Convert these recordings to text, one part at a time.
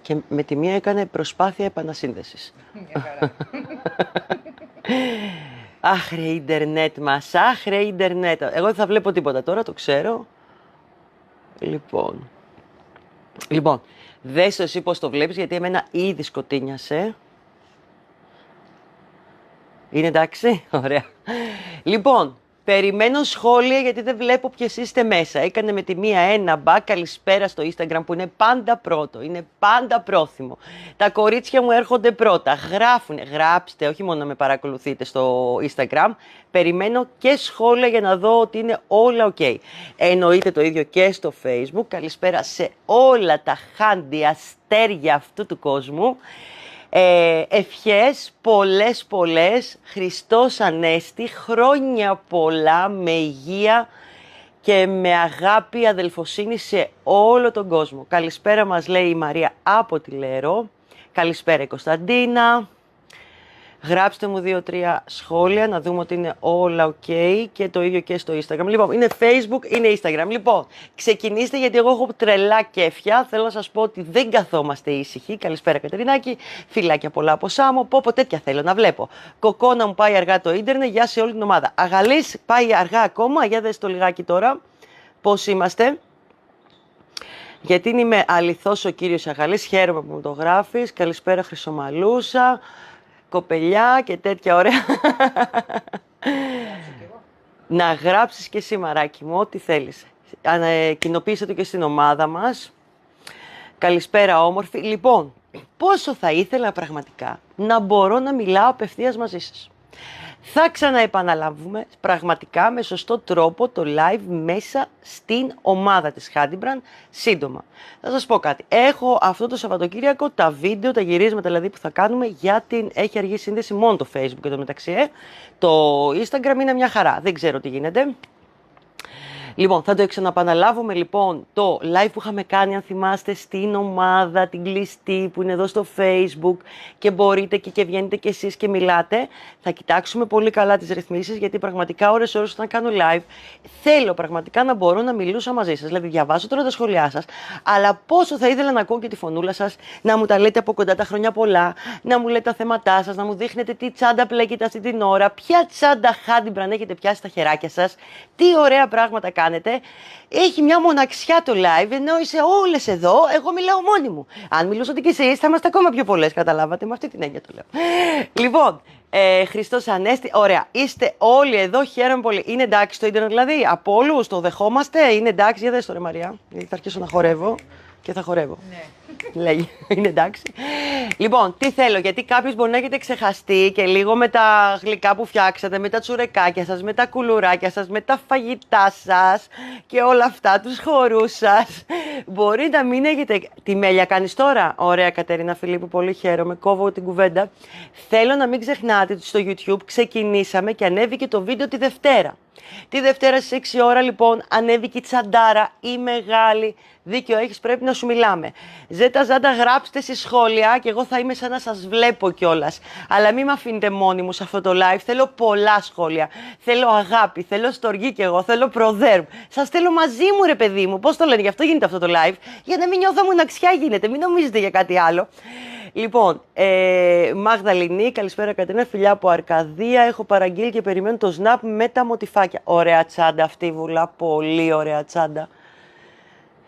Και με τη μία έκανε προσπάθεια επανασύνδεσης. Μια χαρά. Αχ ρε ίντερνετ μας, αχ ρε ίντερνετ. Εγώ δεν θα βλέπω τίποτα τώρα, το ξέρω. Λοιπόν, δες το εσύ πώς το βλέπεις, γιατί εμένα ήδη σκοτίνιασε. Είναι εντάξει, ωραία. Λοιπόν, περιμένω σχόλια γιατί δεν βλέπω ποιες είστε μέσα. Έκανε με τη μία ένα μπακ καλησπέρα στο Instagram που είναι πάντα πρώτο, είναι πάντα πρόθυμο. Τα κορίτσια μου έρχονται πρώτα, γράφουνε, γράψτε, όχι μόνο να με παρακολουθείτε στο Instagram. Περιμένω και σχόλια για να δω ότι είναι όλα ok. Εννοείται το ίδιο και στο Facebook. Καλησπέρα σε όλα τα χάντι αστέρια αυτού του κόσμου. Ευχές πολλές, Χριστός Ανέστη, χρόνια πολλά με υγεία και με αγάπη, αδελφοσύνη σε όλο τον κόσμο. Καλησπέρα μας λέει η Μαρία από τη Λέρο. Καλησπέρα η Κωνσταντίνα. Γράψτε μου 2-3 σχόλια να δούμε ότι είναι όλα ok και το ίδιο και στο Instagram. Λοιπόν, είναι Facebook, είναι Instagram. Λοιπόν, ξεκινήστε γιατί εγώ έχω τρελά κέφια. Θέλω να σας πω ότι δεν καθόμαστε ήσυχοι. Καλησπέρα Κατερινάκη, φιλάκια πολλά από Σάμο. Πω τέτοια θέλω να βλέπω. Κοκόνα μου πάει αργά το ίντερνετ, γεια σε όλη την ομάδα. Αγαλής πάει αργά ακόμα, για δες το λιγάκι τώρα πώς είμαστε. Γιατί είμαι αληθώς ο κύριος Αγαλής, χαίρομαι που μου το γράφεις. Καλησπέρα Χρυσομαλούσα. Κοπελιά και τέτοια ωραία. Να γράψεις και εσύ μαράκι μου, ό,τι θέλεις. Κοινοποίησε το και στην ομάδα μας. Καλησπέρα όμορφη. Λοιπόν, πόσο θα ήθελα πραγματικά να μπορώ να μιλάω απευθείας μαζί σας. Θα ξαναεπαναλάβουμε πραγματικά με σωστό τρόπο το live μέσα στην ομάδα της Handybrand σύντομα. Θα σας πω κάτι. Έχω αυτό το Σαββατοκύριακο τα βίντεο, τα γυρίσματα δηλαδή που θα κάνουμε για την... Έχει αργή σύνδεση μόνο το Facebook και το μεταξύ. Το Instagram είναι μια χαρά. Δεν ξέρω τι γίνεται. Λοιπόν, θα το ξαναπαναλάβουμε λοιπόν το live που είχαμε κάνει, αν θυμάστε, στην ομάδα, την κλειστή που είναι εδώ στο Facebook και μπορείτε και βγαίνετε κι εσείς και μιλάτε. Θα κοιτάξουμε πολύ καλά τις ρυθμίσεις γιατί πραγματικά ώρες όταν κάνω live θέλω πραγματικά να μπορώ να μιλούσα μαζί σας. Δηλαδή διαβάζω τώρα τα σχόλιά σας, αλλά πόσο θα ήθελα να ακούω και τη φωνούλα σας, να μου τα λέτε από κοντά τα χρόνια πολλά, να μου λέτε τα θέματά σας, να μου δείχνετε τι τσάντα πλέκετε αυτή την ώρα, ποια τσάντα Handybrand έχετε πιάσει στα χεράκια σας, τι ωραία πράγματα κάνετε. Έχει μια μοναξιά το live, ενώ είσαι όλες εδώ, εγώ μιλάω μόνη μου. Αν μιλούσατε κι εσείς, θα είμαστε ακόμα πιο πολλές, καταλάβατε, με αυτή την έννοια το λέω. Λοιπόν, Χριστός Ανέστη, ωραία, είστε όλοι εδώ, χαίρομαι πολύ. Είναι εντάξει το ίντερνετ δηλαδή, από όλους το δεχόμαστε, είναι εντάξει, για δες το ρε Μαριά, γιατί θα αρχίσω να χορεύω και θα χορεύω. Ναι. Λέγει, είναι εντάξει. Λοιπόν, τι θέλω, γιατί κάποιος μπορεί να έχετε ξεχαστεί και λίγο με τα γλυκά που φτιάξατε, με τα τσουρεκάκια σας, με τα κουλουράκια σας, με τα φαγητά σας και όλα αυτά, τους χορούς σας. Μπορεί να μην έχετε... Τι μέλια κάνεις τώρα? Ωραία Κατερίνα Φιλίππου, πολύ χαίρομαι, κόβω την κουβέντα. Θέλω να μην ξεχνάτε ότι στο YouTube ξεκινήσαμε και ανέβηκε το βίντεο τη Δευτέρα. Τη Δευτέρα στις 6 ώρα λοιπόν ανέβηκε η τσαντάρα, η μεγάλη. Δίκιο έχεις, πρέπει να σου μιλάμε. Ζέτα Ζάντα, γράψτε στη σχόλια και εγώ θα είμαι σαν να σας βλέπω κιόλας. Αλλά μην με αφήνετε μόνοι μου σε αυτό το live. Θέλω πολλά σχόλια. Θέλω αγάπη, θέλω στοργή κι εγώ, θέλω προδέρμ. Σας θέλω μαζί μου ρε παιδί μου. Πώς το λένε, γι' αυτό γίνεται αυτό το live. Για να μην νιώθω μοναξιά γίνεται, μην νομίζετε για κάτι άλλο. Λοιπόν, Μαγδαληνή, καλησπέρα Κατερίνα, φιλιά από Αρκαδία. Έχω παραγγείλει και περιμένω το Snap με τα μοτιφάκια. Ωραία τσάντα αυτή, Βουλά, πολύ ωραία τσάντα.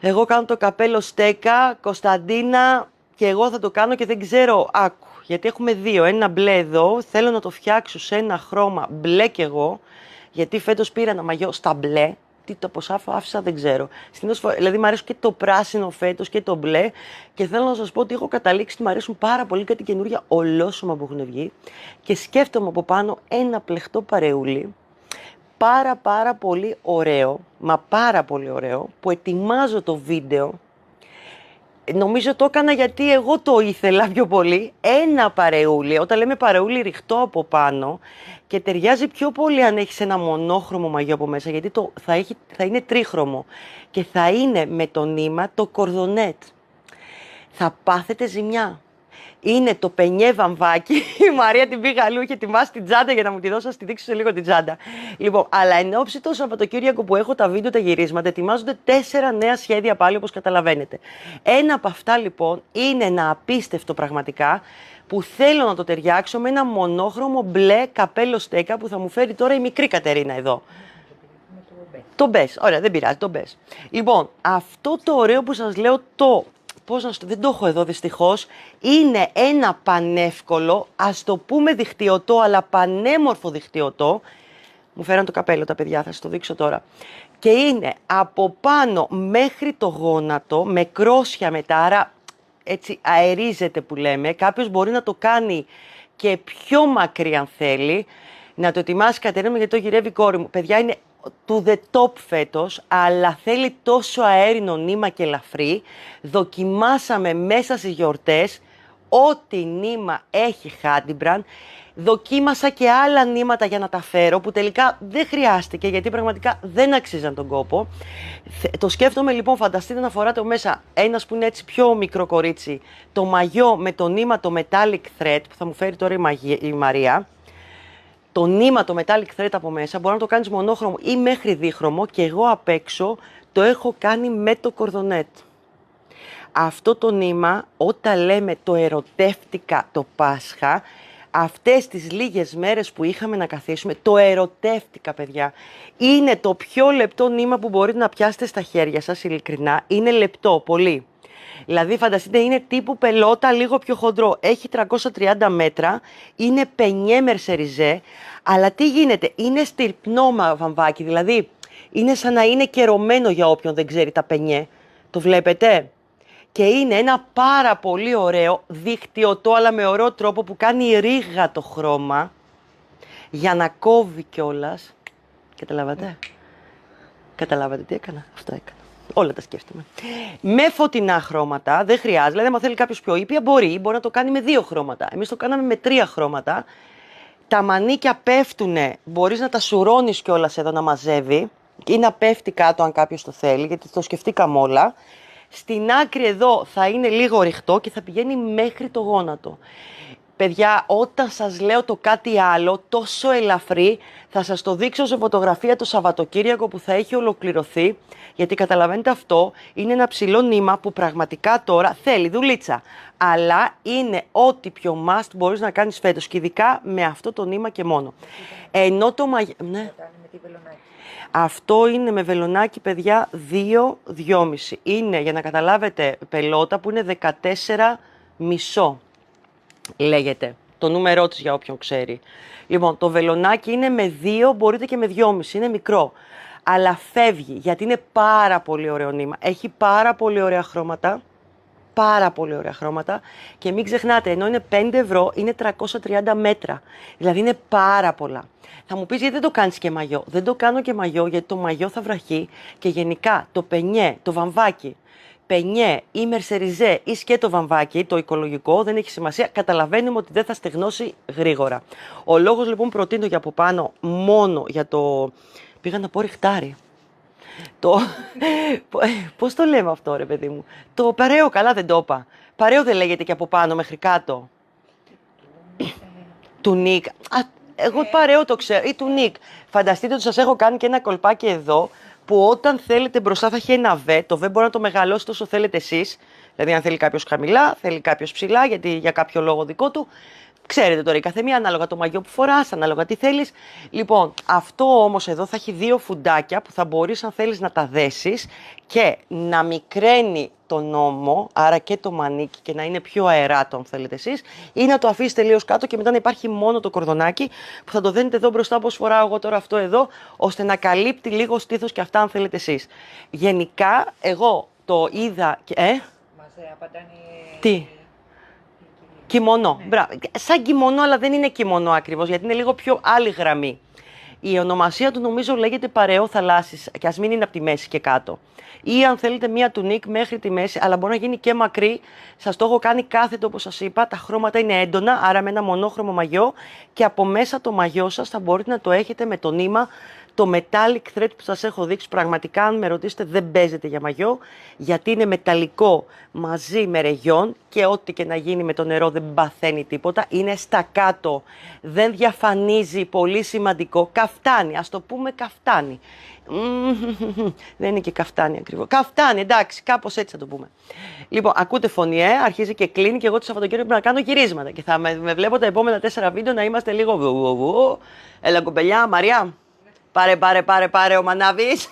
Εγώ κάνω το καπέλο στέκα, Κωνσταντίνα, και εγώ θα το κάνω και δεν ξέρω, άκου, γιατί έχουμε δύο, ένα μπλε εδώ, θέλω να το φτιάξω σε ένα χρώμα μπλε κι εγώ, γιατί φέτος πήρα ένα μαγιό στα μπλε, τι το πώς άφησα δεν ξέρω. Δηλαδή μου αρέσει και το πράσινο φέτος και το μπλε και θέλω να σας πω ότι έχω καταλήξει ότι μου αρέσουν πάρα πολύ κάτι καινούργια ολόσωμα που έχουν βγει και σκέφτομαι από πάνω ένα πλεχτό παρεούλι, πάρα πολύ ωραίο, μα πάρα πολύ ωραίο, που ετοιμάζω το βίντεο. Νομίζω το έκανα γιατί εγώ το ήθελα πιο πολύ. Ένα παρεούλι, όταν λέμε παρεούλι ρηχτό από πάνω και ταιριάζει πιο πολύ αν έχεις ένα μονόχρωμο μαγιό από μέσα, γιατί θα είναι τρίχρωμο και θα είναι με το νήμα το κορδονέτ. Θα πάθετε ζημιά. Είναι το πενιέ βαμβάκι. Η Μαρία την πήγα αλλού, είχε ετοιμάσει την τσάντα για να μου τη δώσω, να στη δείξω σε λίγο την τσάντα. Λοιπόν, αλλά εν ώψη το Σαββατοκύριακο που έχω τα βίντεο, τα γυρίσματα, ετοιμάζονται 4 νέα σχέδια πάλι, όπως καταλαβαίνετε. Ένα από αυτά λοιπόν είναι ένα απίστευτο πραγματικά, που θέλω να το ταιριάξω με ένα μονόχρωμο μπλε καπέλο στέκα που θα μου φέρει τώρα η μικρή Κατερίνα εδώ. Το μπες, ωραία, δεν πειράζει, το μπες. Λοιπόν, αυτό το ωραίο που σας λέω, δεν το έχω εδώ δυστυχώς, είναι ένα πανεύκολο, ας το πούμε δικτυωτό, αλλά πανέμορφο δικτυωτό. Μου φέραν το καπέλο τα παιδιά, θα σας το δείξω τώρα. Και είναι από πάνω μέχρι το γόνατο, με κρόσια μετά, άρα έτσι αερίζεται που λέμε. Κάποιος μπορεί να το κάνει και πιο μακρύ αν θέλει, να το ετοιμάσει Κατερίνα μου, γιατί το γυρεύει η κόρη μου. Παιδιά, είναι to the top φέτος, αλλά θέλει τόσο αέρινο νήμα και ελαφρύ. Δοκιμάσαμε μέσα στις γιορτές ό,τι νήμα έχει Hadley Brand. Δοκίμασα και άλλα νήματα για να τα φέρω, που τελικά δεν χρειάστηκε, γιατί πραγματικά δεν αξίζαν τον κόπο. Το σκέφτομαι λοιπόν, φανταστείτε να φοράτε μέσα ένας που είναι έτσι πιο μικρό κορίτσι, το μαγιό με το νήμα το metallic thread, που θα μου φέρει τώρα η Μαρία. Το νήμα, το metallic thread από μέσα, μπορεί να το κάνεις μονόχρωμο ή μέχρι δίχρωμο, και εγώ απ' έξω το έχω κάνει με το κορδονέτ. Αυτό το νήμα, όταν λέμε το ερωτεύτηκα το Πάσχα, αυτές τις λίγες μέρες που είχαμε να καθίσουμε, το ερωτεύτηκα, παιδιά. Είναι το πιο λεπτό νήμα που μπορείτε να πιάσετε στα χέρια σας, ειλικρινά. Είναι λεπτό, πολύ. Δηλαδή, φανταστείτε, είναι τύπου πελότα, λίγο πιο χοντρό. Έχει 330 μέτρα, είναι πενιέ μερσεριζέ, αλλά τι γίνεται, είναι στυρπνό βαμβάκι, δηλαδή είναι σαν να είναι κερωμένο για όποιον δεν ξέρει τα πενιέ. Το βλέπετε? Και είναι ένα πάρα πολύ ωραίο δικτυωτό, αλλά με ωραίο τρόπο, που κάνει ρίγα το χρώμα για να κόβει κιόλας. Καταλάβατε? Καταλάβατε τι έκανα? Αυτό έκανα. Όλα τα σκέφτομαι. Με φωτεινά χρώματα, δεν χρειάζεται. Δηλαδή, αν θέλει κάποιος πιο ήπια, μπορεί να το κάνει με 2 χρώματα. Εμείς το κάναμε με 3 χρώματα. Τα μανίκια πέφτουνε, μπορείς να τα σουρώνεις κιόλας εδώ να μαζεύει ή να πέφτει κάτω αν κάποιος το θέλει, γιατί το σκεφτήκαμε όλα. Στην άκρη εδώ θα είναι λίγο ρηχτό και θα πηγαίνει μέχρι το γόνατο. Παιδιά, όταν σας λέω το κάτι άλλο, τόσο ελαφρύ, θα σας το δείξω σε φωτογραφία το Σαββατοκύριακο που θα έχει ολοκληρωθεί, γιατί καταλαβαίνετε, αυτό είναι ένα ψηλό νήμα που πραγματικά τώρα θέλει δουλίτσα. Αλλά είναι ό,τι πιο must μπορείς να κάνεις φέτος, και ειδικά με αυτό το νήμα και μόνο. Ενώ το ναι. Αυτό είναι με βελονάκι, παιδιά, 2,5. Είναι, για να καταλάβετε, πελότα που είναι 14,5. Λέγεται το νούμερό της για όποιον ξέρει. Λοιπόν, το βελονάκι είναι με 2, μπορείτε και με 2,5, είναι μικρό. Αλλά φεύγει, γιατί είναι πάρα πολύ ωραίο νήμα. Έχει πάρα πολύ ωραία χρώματα. Πάρα πολύ ωραία χρώματα. Και μην ξεχνάτε, ενώ είναι 5 ευρώ, είναι 330 μέτρα. Δηλαδή είναι πάρα πολλά. Θα μου πεις, γιατί δεν το κάνεις και μαγιό? Δεν το κάνω και μαγιό, γιατί το μαγιό θα βραχεί, και γενικά το πενιέ, το βαμβάκι, πενιέ ή μερσεριζέ ή σκέτο βαμβάκι, το οικολογικό, δεν έχει σημασία, καταλαβαίνουμε ότι δεν θα στεγνώσει γρήγορα. Ο λόγος λοιπόν προτείνω για από πάνω μόνο για το... Πήγα να πω ριχτάρι. Πώς το λέμε αυτό, ρε παιδί μου? Το παρέο, καλά δεν το είπα. Παρέο δεν λέγεται και από πάνω μέχρι κάτω? Τουνίκ. Εγώ παρέο το ξέρω. Ή τουνίκ. Φανταστείτε ότι σας έχω κάνει και ένα κολπάκι εδώ, που όταν θέλετε μπροστά θα έχει ένα β. Το β μπορεί να το μεγαλώσετε όσο θέλετε εσείς. Δηλαδή, αν θέλει κάποιος χαμηλά, θέλει κάποιος ψηλά, γιατί για κάποιο λόγο δικό του. Ξέρετε τώρα, η καθεμία ανάλογα το μαγιό που φοράς, ανάλογα τι θέλεις. Λοιπόν, αυτό όμως εδώ θα έχει 2 φουντάκια που θα μπορείς, αν θέλεις, να τα δέσεις και να μικραίνει τον ώμο, άρα και το μανίκι, και να είναι πιο αεράτο, αν θέλετε εσείς, ή να το αφήσεις τελείως κάτω και μετά να υπάρχει μόνο το κορδονάκι που θα το δένετε εδώ μπροστά, όπως φοράω εγώ τώρα αυτό εδώ, ώστε να καλύπτει λίγο στήθος και αυτά, αν θέλετε εσείς. Γενικά, εγώ το είδα. Μας απαντάνε. Τι? Κιμονό. Ναι. Μπράβο. Σαν κιμονό, αλλά δεν είναι κιμονό ακριβώς, γιατί είναι λίγο πιο άλλη γραμμή. Η ονομασία του νομίζω λέγεται παρεό θαλάσσης, και ας μην είναι από τη μέση και κάτω. Ή αν θέλετε μία τουνίκ μέχρι τη μέση, αλλά μπορεί να γίνει και μακρύ. Σας το έχω κάνει κάθετο, όπως σας είπα. Τα χρώματα είναι έντονα, άρα με ένα μονόχρωμο μαγιό, και από μέσα το μαγιό σας θα μπορείτε να το έχετε με το νήμα Το metallic thread που σας έχω δείξει, πραγματικά αν με ρωτήσετε δεν παίζεται για μαγιό, γιατί είναι μεταλλικό μαζί με ρεγιόν και ό,τι και να γίνει με το νερό δεν παθαίνει τίποτα. Είναι στα κάτω, δεν διαφανίζει, πολύ σημαντικό. Καφτάνι, ας το πούμε καφτάνι. Δεν είναι και καφτάνι ακριβώς. Καφτάνι, εντάξει, κάπως έτσι θα το πούμε. Λοιπόν, ακούτε φωνή, αρχίζει και κλείνει και εγώ το Σαββατοκύριακο να κάνω γυρίσματα και θα με βλέπω τα επόμενα 4 βίντεο να είμαστε λίγο. Έλα κοπελιά, Μαρία. Πάρε ο Μανάβης.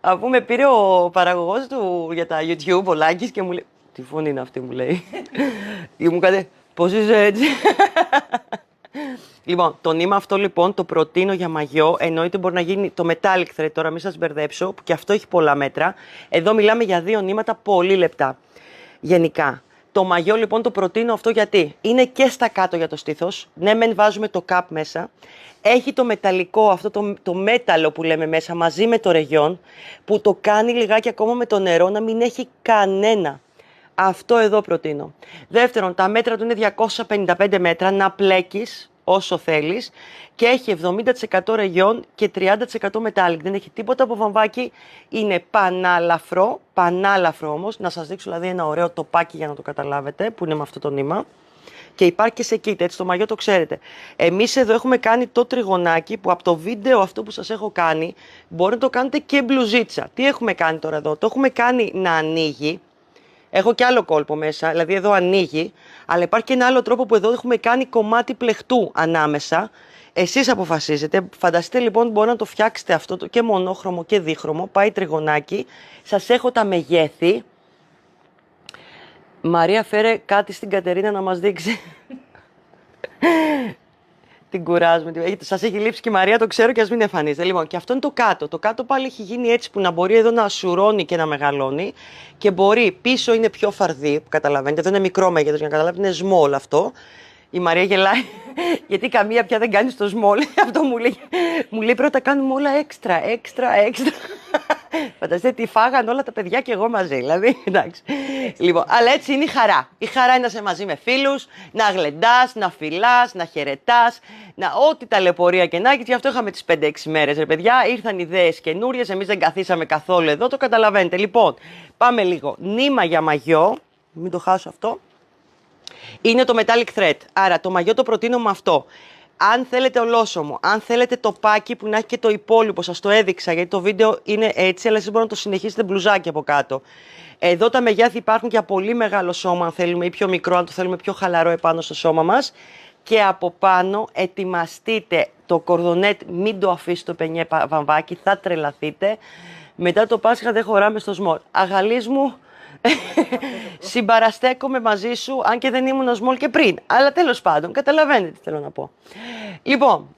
Αφού με πήρε ο παραγωγός του για τα YouTube, ο Λάκης, και μου λέει, τι φωνή είναι αυτή, μου λέει. Και μου kaže, πώς είσαι έτσι. Λοιπόν, το νήμα αυτό λοιπόν το προτείνω για μαγιό. Εννοείται μπορεί να γίνει το metallic thread, τώρα μην σας μπερδέψω, που και αυτό έχει πολλά μέτρα. Εδώ μιλάμε για 2 νήματα πολύ λεπτά. Γενικά. Το μαγιό λοιπόν το προτείνω αυτό γιατί είναι και στα κάτω για το στήθος. Ναι, μεν βάζουμε το καπ μέσα. Έχει το μεταλλικό, αυτό το μέταλλο που λέμε μέσα, μαζί με το ρεγιόν, που το κάνει λιγάκι ακόμα με το νερό να μην έχει κανένα. Αυτό εδώ προτείνω. Δεύτερον, τα μέτρα του είναι 255 μέτρα, να πλέκεις όσο θέλεις και έχει 70% ρεγιόν και 30% metallic. Δεν έχει τίποτα από βαμβάκι, είναι πανάλαφρο όμως. Να σας δείξω δηλαδή ένα ωραίο τοπάκι για να το καταλάβετε, που είναι με αυτό το νήμα. Και υπάρχει και σε kit, έτσι το μαγιό το ξέρετε. Εμείς εδώ έχουμε κάνει το τριγωνάκι που από το βίντεο αυτό που σας έχω κάνει μπορείτε να το κάνετε και μπλουζίτσα. Τι έχουμε κάνει τώρα εδώ, το έχουμε κάνει να ανοίγει. Έχω και άλλο κόλπο μέσα, δηλαδή εδώ ανοίγει, αλλά υπάρχει και ένα άλλο τρόπο που εδώ έχουμε κάνει κομμάτι πλεχτού ανάμεσα. Εσείς αποφασίζετε. Φανταστείτε λοιπόν μπορεί να το φτιάξετε αυτό και μονόχρωμο και δίχρωμο. Πάει τριγωνάκι. Σας έχω τα μεγέθη. Μαρία, φέρε κάτι στην Κατερίνα να μας δείξει. Την κουράζουμε. Σας έχει λείψει και η Μαρία, το ξέρω, και ας μην εμφανίζεται. Λοιπόν, και αυτό είναι το κάτω. Το κάτω πάλι έχει γίνει έτσι που να μπορεί εδώ να σουρώνει και να μεγαλώνει. Και μπορεί, πίσω είναι πιο φαρδί, που καταλαβαίνετε. Δεν είναι μικρό μέγεθος, για να καταλάβετε, είναι small αυτό. Η Μαρία γελάει, γιατί καμία πια δεν κάνει στο small. Αυτό μου λέει. Μου λέει πρώτα κάνουμε όλα έξτρα. Φανταστείτε τι φάγαν όλα τα παιδιά και εγώ μαζί. Δηλαδή, εντάξει. Λοιπόν, αλλά έτσι είναι η χαρά. Η χαρά είναι να είσαι μαζί με φίλους, να γλεντάς, να φιλάς, να χαιρετάς, ό,τι ταλαιπωρία και να έχεις. Γι' αυτό είχαμε τις 5-6 μέρες, ρε παιδιά. Ήρθαν ιδέες καινούριες, εμείς δεν καθίσαμε καθόλου εδώ, το καταλαβαίνετε. Λοιπόν, πάμε λίγο. Νήμα για μαγιό, μην το χάσω αυτό. Είναι το metallic thread. Άρα το μαγιό το προτείνω με αυτό. Αν θέλετε ολόσωμο, αν θέλετε το πάκι που να έχει και το υπόλοιπο, σας το έδειξα γιατί το βίντεο είναι έτσι, αλλά εσείς μπορείτε να το συνεχίσετε μπλουζάκι από κάτω. Εδώ τα μεγέθη υπάρχουν για πολύ μεγάλο σώμα, αν θέλουμε, ή πιο μικρό, αν το θέλουμε πιο χαλαρό επάνω στο σώμα μας. Και από πάνω ετοιμαστείτε το κορδονέτ, μην το αφήσετε το πενιέ βαμβάκι, θα τρελαθείτε. Μετά το Πάσχα δεν χωράμε στο σμόλ. Αγαλής μου. Συμπαραστέκομαι μαζί σου, αν και δεν ήμουν small και πριν. Αλλά τέλος πάντων, καταλαβαίνετε τι θέλω να πω. Λοιπόν,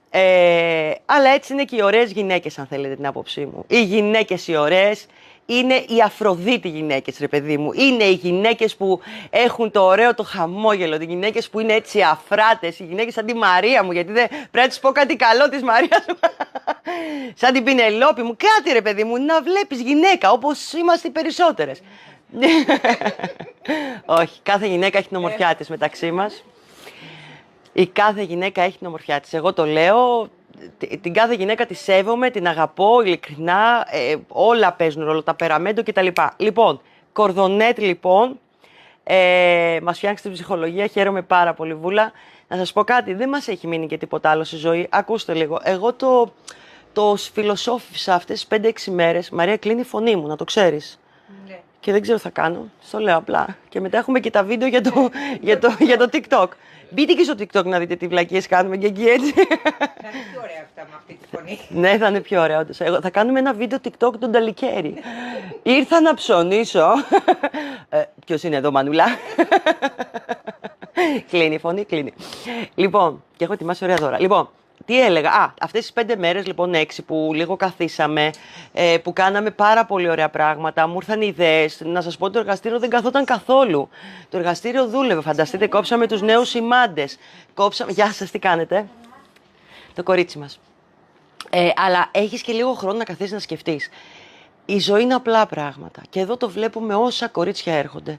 αλλά έτσι είναι και οι ωραίες γυναίκες, αν θέλετε την άποψή μου. Οι γυναίκες οι ωραίες είναι οι Αφροδίτη γυναίκες, ρε παιδί μου. Είναι οι γυναίκες που έχουν το ωραίο το χαμόγελο. Οι γυναίκες που είναι έτσι αφράτες. Οι γυναίκες σαν τη Μαρία μου, γιατί δεν πρέπει να της πω κάτι καλό της Μαρίας μου. Σαν την Πινελόπη μου. Κάτι, ρε παιδί μου, να βλέπεις γυναίκα όπως είμαστε οι περισσότερες. Όχι, κάθε γυναίκα έχει την ομορφιά της μεταξύ μας. Η κάθε γυναίκα έχει την ομορφιά της. Εγώ το λέω, την κάθε γυναίκα τη σέβομαι, την αγαπώ ειλικρινά, όλα παίζουν ρόλο, τα περαμέντο κτλ. Λοιπόν, κορδονέτ λοιπόν, μας φτιάξετε την ψυχολογία, χαίρομαι πάρα πολύ Βούλα. Να σας πω κάτι, δεν μας έχει μείνει και τίποτα άλλο στη ζωή, ακούστε λίγο. Εγώ το φιλοσόφισα αυτές τις 5-6 μέρες, Μαρία κλείνει η φωνή μου, να το ξέρεις. Ναι. Και δεν ξέρω τι θα κάνω, στο λέω απλά. Και μετά έχουμε και τα βίντεο για το TikTok. Μπείτε και στο TikTok να δείτε τι βλακίες κάνουμε και εκεί έτσι. Θα είναι πιο ωραία αυτά με αυτή τη φωνή. Ναι, θα είναι πιο ωραία όντως. Θα κάνουμε ένα βίντεο TikTok τον Ταλικέρι. Ήρθα να ψωνίσω. Ποιος είναι εδώ, Μανούλα? Κλείνει η φωνή, κλείνει. Λοιπόν, και έχω ετοιμάσει ωραία δώρα. Λοιπόν, τι έλεγα, αυτές τις 5 μέρες, λοιπόν 6 που λίγο καθίσαμε, που κάναμε πάρα πολύ ωραία πράγματα, μου ήρθαν ιδέες. Να σας πω ότι το εργαστήριο δεν καθόταν καθόλου. Το εργαστήριο δούλευε, φανταστείτε, κόψαμε τους νέους σημάντες. Γεια σας, τι κάνετε? Το κορίτσι μας. Αλλά έχεις και λίγο χρόνο να καθίσεις να σκεφτείς. Η ζωή είναι απλά πράγματα και εδώ το βλέπουμε όσα κορίτσια έρχονται.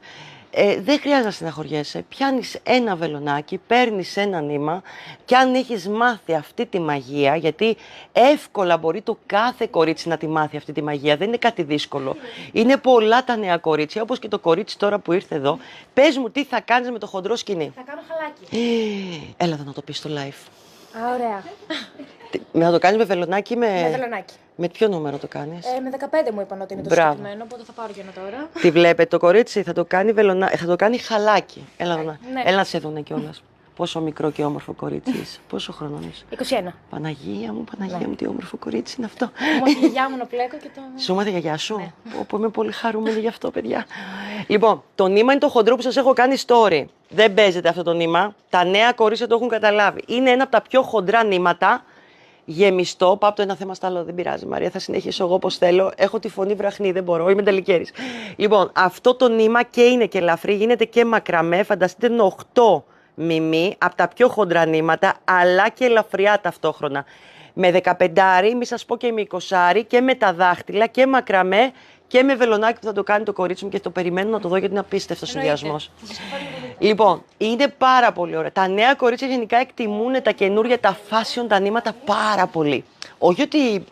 Δεν χρειάζεται να στεναχωριέσαι. Πιάνεις ένα βελονάκι, παίρνεις ένα νήμα και αν έχεις μάθει αυτή τη μαγεία, γιατί εύκολα μπορεί το κάθε κορίτσι να τη μάθει αυτή τη μαγεία, δεν είναι κάτι δύσκολο. Είναι πολλά τα νέα κορίτσια, όπως και το κορίτσι τώρα που ήρθε εδώ. Πες μου τι θα κάνεις με το χοντρό σκηνή. Θα κάνω χαλάκι. Έλα εδώ να το πεις στο live. Α, ωραία. Να το κάνεις με βελονάκι Με βελονάκι. Με ποιο νούμερο το κάνεις? Με 15 μου είπαν ότι είναι το συγκεκριμένο, οπότε θα πάρω για ένα τώρα. Τι βλέπετε το κορίτσι, θα το κάνει χαλάκι. Έλα, Ναι. έλα να σε δούνε κιόλας. Πόσο μικρό και όμορφο κορίτσι είσαι. Πόσο χρονών είσαι? 21. Παναγία μου, τι όμορφο κορίτσι είναι αυτό. Μου η γιαγιά μου να πλέκω και το. Σου μάθε η γιαγιά σου. Ναι. Όπου είμαι πολύ χαρούμενη γι' αυτό, παιδιά. Λοιπόν, το νήμα είναι το χοντρό που σας έχω κάνει story. Δεν παίζεται αυτό το νήμα. Τα νέα κορίτσια το έχουν καταλάβει. Είναι ένα από τα πιο χοντρά νήματα. Γεμιστό, πάω από το ένα θέμα στο άλλο, δεν πειράζει Μαρία, θα συνεχίσω εγώ όπως θέλω. Έχω τη φωνή βραχνή, δεν μπορώ, είμαι τελικέρης. Λοιπόν, αυτό το νήμα και είναι και ελαφρύ, γίνεται και μακραμέ, φανταστείτε είναι 8 μιμί, από τα πιο χοντρά νήματα, αλλά και ελαφριά ταυτόχρονα. Με 15, μη σας πω και με 20, και με τα δάχτυλα και μακραμέ και με βελονάκι που θα το κάνει το κορίτσι μου και το περιμένω να το δω γιατί είναι απίστευτος συνδυασμός. Λοιπόν, είναι πάρα πολύ ωραία. Τα νέα κορίτσια γενικά εκτιμούν τα καινούργια, τα fashion, τα νήματα πάρα πολύ. Όχι ότι,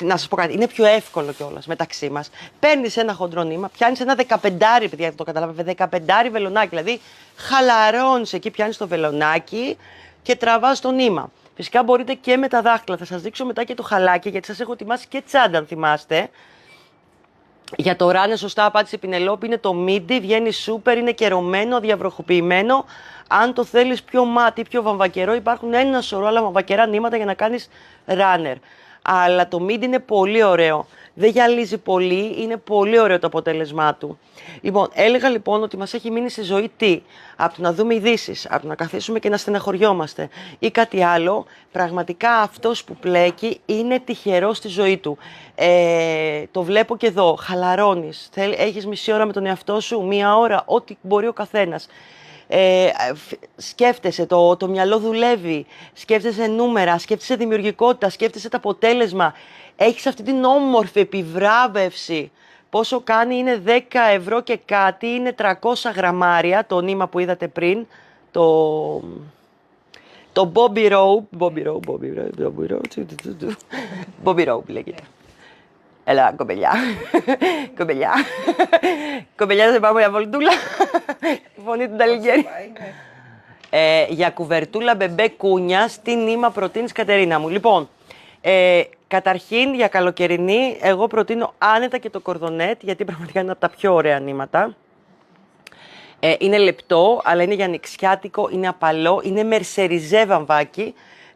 να σας πω κάτι, είναι πιο εύκολο κιόλας μεταξύ μας. Παίρνεις ένα χοντρό νήμα, πιάνεις ένα 15, παιδιά, το καταλάβαμε, 15 βελονάκι, δηλαδή χαλαρώνεις εκεί, πιάνεις το βελονάκι και τραβάς το νήμα. Φυσικά μπορείτε και με τα δάχτυλα, θα σας δείξω μετά και το χαλάκι, γιατί σας έχω ετοιμάσει και τσάντα, αν θυμάστε. Για το ράνε, σωστά απάντησε η Πινελόπη, είναι το μίντι, βγαίνει σούπερ, είναι κερωμένο, διαβροχοποιημένο. Αν το θέλεις πιο μάτι, πιο βαμβακερό, υπάρχουν ένα σωρό άλλα βαμβακερά νήματα για να κάνεις runner. Αλλά το μίντι είναι πολύ ωραίο. Δεν γυαλίζει πολύ, είναι πολύ ωραίο το αποτέλεσμά του. Λοιπόν, έλεγα λοιπόν ότι μας έχει μείνει στη ζωή τι? Από το να δούμε ειδήσεις, από το να καθίσουμε και να στεναχωριόμαστε ή κάτι άλλο, πραγματικά αυτός που πλέκει είναι τυχερός στη ζωή του. Το βλέπω και εδώ, χαλαρώνεις, έχεις μισή ώρα με τον εαυτό σου, μία ώρα, ό,τι μπορεί ο καθένας. Σκέφτεσαι, το μυαλό δουλεύει, σκέφτεσαι νούμερα, σκέφτεσαι δημιουργικότητα, σκέφτεσαι το αποτέλεσμα. Έχεις αυτή την όμορφη επιβράβευση. Πόσο κάνει, είναι 10 ευρώ και κάτι, είναι 300 γραμμάρια, το νήμα που είδατε πριν, το Bobby Rope λέγεται. Έλα, κοπελιά. Κοπελιά, δεν πάμε για βολτούλα. Φωνή του Νταλιγκέρη. Για κουβερτούλα μπεμπέ κούνια, τι νήμα προτείνεις, Κατερίνα μου? Λοιπόν, καταρχήν για καλοκαιρινή, εγώ προτείνω άνετα και το κορδονέτ, γιατί πραγματικά είναι από τα πιο ωραία νήματα. Είναι λεπτό, αλλά είναι για νηξιάτικο, είναι απαλό, είναι μερσεριζέ βαμβάκι.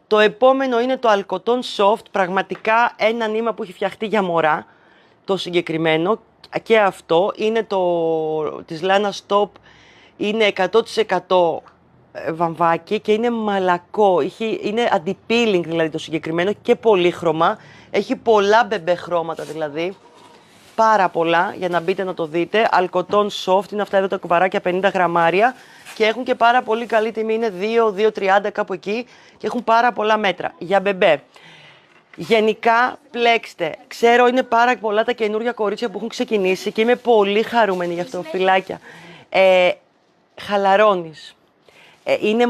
Το επόμενο είναι το Αλκοτόν Soft, πραγματικά ένα νήμα που έχει φτιαχτεί για μωρά, το συγκεκριμένο. Και αυτό είναι της Lana Stop, είναι 100% βαμβάκι και είναι μαλακό, είναι anti-peeling δηλαδή το συγκεκριμένο και πολύχρωμα, έχει πολλά μπεμπέ χρώματα δηλαδή, πάρα πολλά για να μπείτε να το δείτε. Αλκοτόν Soft, είναι αυτά εδώ τα κουβαράκια 50 γραμμάρια και έχουν και πάρα πολύ καλή τιμή, είναι 2,30 κάπου εκεί και έχουν πάρα πολλά μέτρα για μπεμπέ. Γενικά πλέξτε, ξέρω είναι πάρα πολλά τα καινούργια κορίτσια που έχουν ξεκινήσει και είμαι πολύ χαρούμενη γι' αυτό, φιλάκια. Χαλαρώνεις. Είναι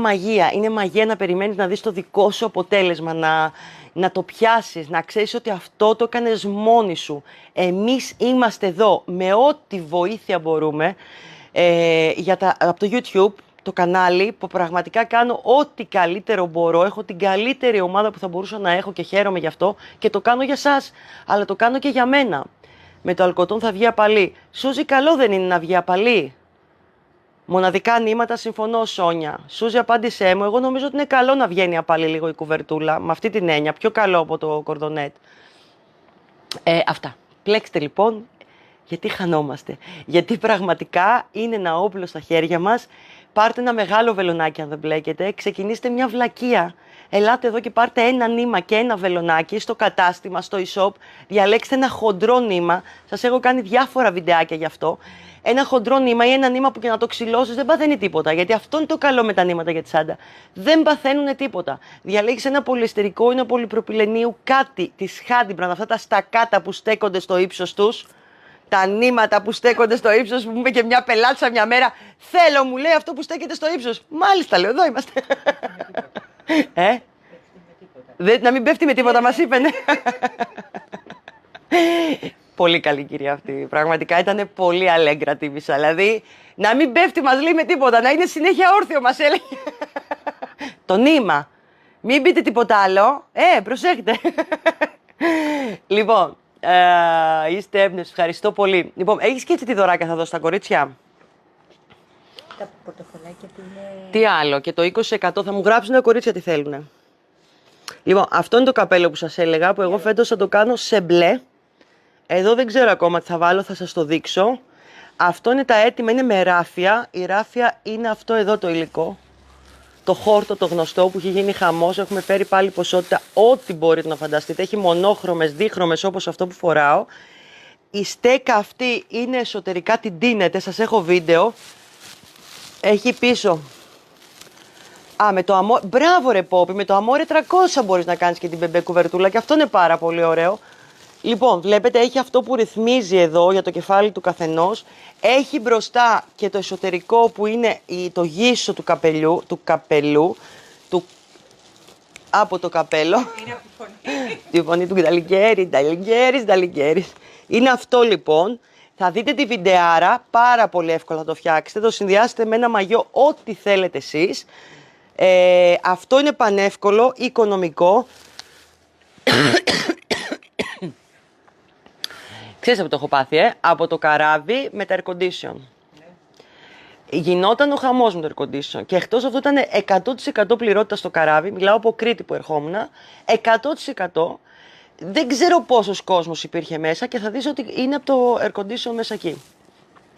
μαγεία να περιμένεις να δεις το δικό σου αποτέλεσμα, να το πιάσεις, να ξέρεις ότι αυτό το έκανες μόνη σου. Εμείς είμαστε εδώ με ό,τι βοήθεια μπορούμε από το YouTube, το κανάλι που πραγματικά κάνω ό,τι καλύτερο μπορώ. Έχω την καλύτερη ομάδα που θα μπορούσα να έχω και χαίρομαι γι' αυτό και το κάνω για σας, αλλά το κάνω και για μένα. Με το αλκοτόν θα βγει απαλή. Σούζη, καλό δεν είναι να βγει απαλή? Μοναδικά νήματα, συμφωνώ, Σόνια. Σούζη, απάντησέ μου. Εγώ νομίζω ότι είναι καλό να βγαίνει απαλή λίγο η κουβερτούλα, με αυτή την έννοια. Πιο καλό από το κορδονέτ. Αυτά. Πλέξτε λοιπόν, γιατί χανόμαστε. Γιατί πραγματικά είναι ένα όπλο στα χέρια μας. Πάρτε ένα μεγάλο βελονάκι αν δεν μπλέκετε. Ξεκινήστε μια βλακεία. Ελάτε εδώ και πάρτε ένα νήμα και ένα βελονάκι στο κατάστημα, στο e-shop. Διαλέξτε ένα χοντρό νήμα. Σας έχω κάνει διάφορα βιντεάκια γι' αυτό. Ένα χοντρό νήμα ή ένα νήμα που και να το ξυλώσεις δεν παθαίνει τίποτα. Γιατί αυτό είναι το καλό με τα νήματα για τη σάντα. Δεν παθαίνουν τίποτα. Διαλέγεις ένα πολυεστερικό ή ένα πολυπροπυλενίου, κάτι της Handbrand, αυτά τα στακάτα που στέκονται στο ύψος τους. Τα νήματα που στέκονται στο ύψος, που μου είπε και μια πελάτησα μια μέρα. Θέλω, μου λέει, αυτό που στέκεται στο ύψος. Μάλιστα, λέω, εδώ είμαστε. Να μην πέφτει με τίποτα, μας είπε, ναι. Πολύ καλή κυρία αυτή. Πραγματικά ήταν πολύ αλέγκρα τίμησα. Δηλαδή, να μην πέφτει, μας λέει, με τίποτα. Να είναι συνέχεια όρθιο, μας έλεγε. Το νήμα. Μην πείτε τίποτα άλλο. Προσέχτε. Λοιπόν, είστε έμπνευση. Ευχαριστώ πολύ. Λοιπόν, έχεις και έτσι τι δωράκια θα δώσω στα κορίτσια? Τα πορτοφολάκια που είναι... Τι άλλο, και το 20% θα μου γράψουν τα κορίτσια τι θέλουνε. Λοιπόν, αυτό είναι το καπέλο που σας έλεγα, που εγώ φέτος θα το κάνω σε μπλε. Εδώ δεν ξέρω ακόμα τι θα βάλω, θα σας το δείξω. Αυτό είναι τα έτοιμα, είναι με ράφια. Η ράφια είναι αυτό εδώ το υλικό. Το χόρτο, το γνωστό που έχει γίνει χαμός. Έχουμε φέρει πάλι ποσότητα, ό,τι μπορείτε να φανταστείτε. Έχει μονόχρωμες, δίχρωμες όπως αυτό που φοράω. Η στέκα αυτή είναι εσωτερικά, την τίνετε, σας έχω βίντεο. Έχει πίσω. Με το αμόρε. Μπράβο ρε Πόπι, με το αμόρε 300 μπορείς να κάνεις και την μπεμπέ κουβερτούλα και αυτό είναι πάρα πολύ ωραίο. Λοιπόν, βλέπετε έχει αυτό που ρυθμίζει εδώ για το κεφάλι του καθενός. Έχει μπροστά και το εσωτερικό που είναι το γύσο του καπελού, από το καπέλο. Είναι από τη φωνή. Τη φωνή του Νταλιγκέρης. Είναι αυτό λοιπόν. Θα δείτε τη βιντεάρα, πάρα πολύ εύκολα θα το φτιάξετε. Το συνδυάσετε με ένα μαγιό, ό,τι θέλετε εσείς. Αυτό είναι πανεύκολο, οικονομικό. Ξέρεις από το έχω πάθει, από το καράβι με τα air condition. Γινόταν ο χαμός με το air condition και εκτός αυτό ήταν 100% πληρότητα στο καράβι. Μιλάω από Κρήτη που ερχόμουν, 100%. Δεν ξέρω πόσος κόσμος υπήρχε μέσα και θα δεις ότι είναι από το air condition μέσα εκεί.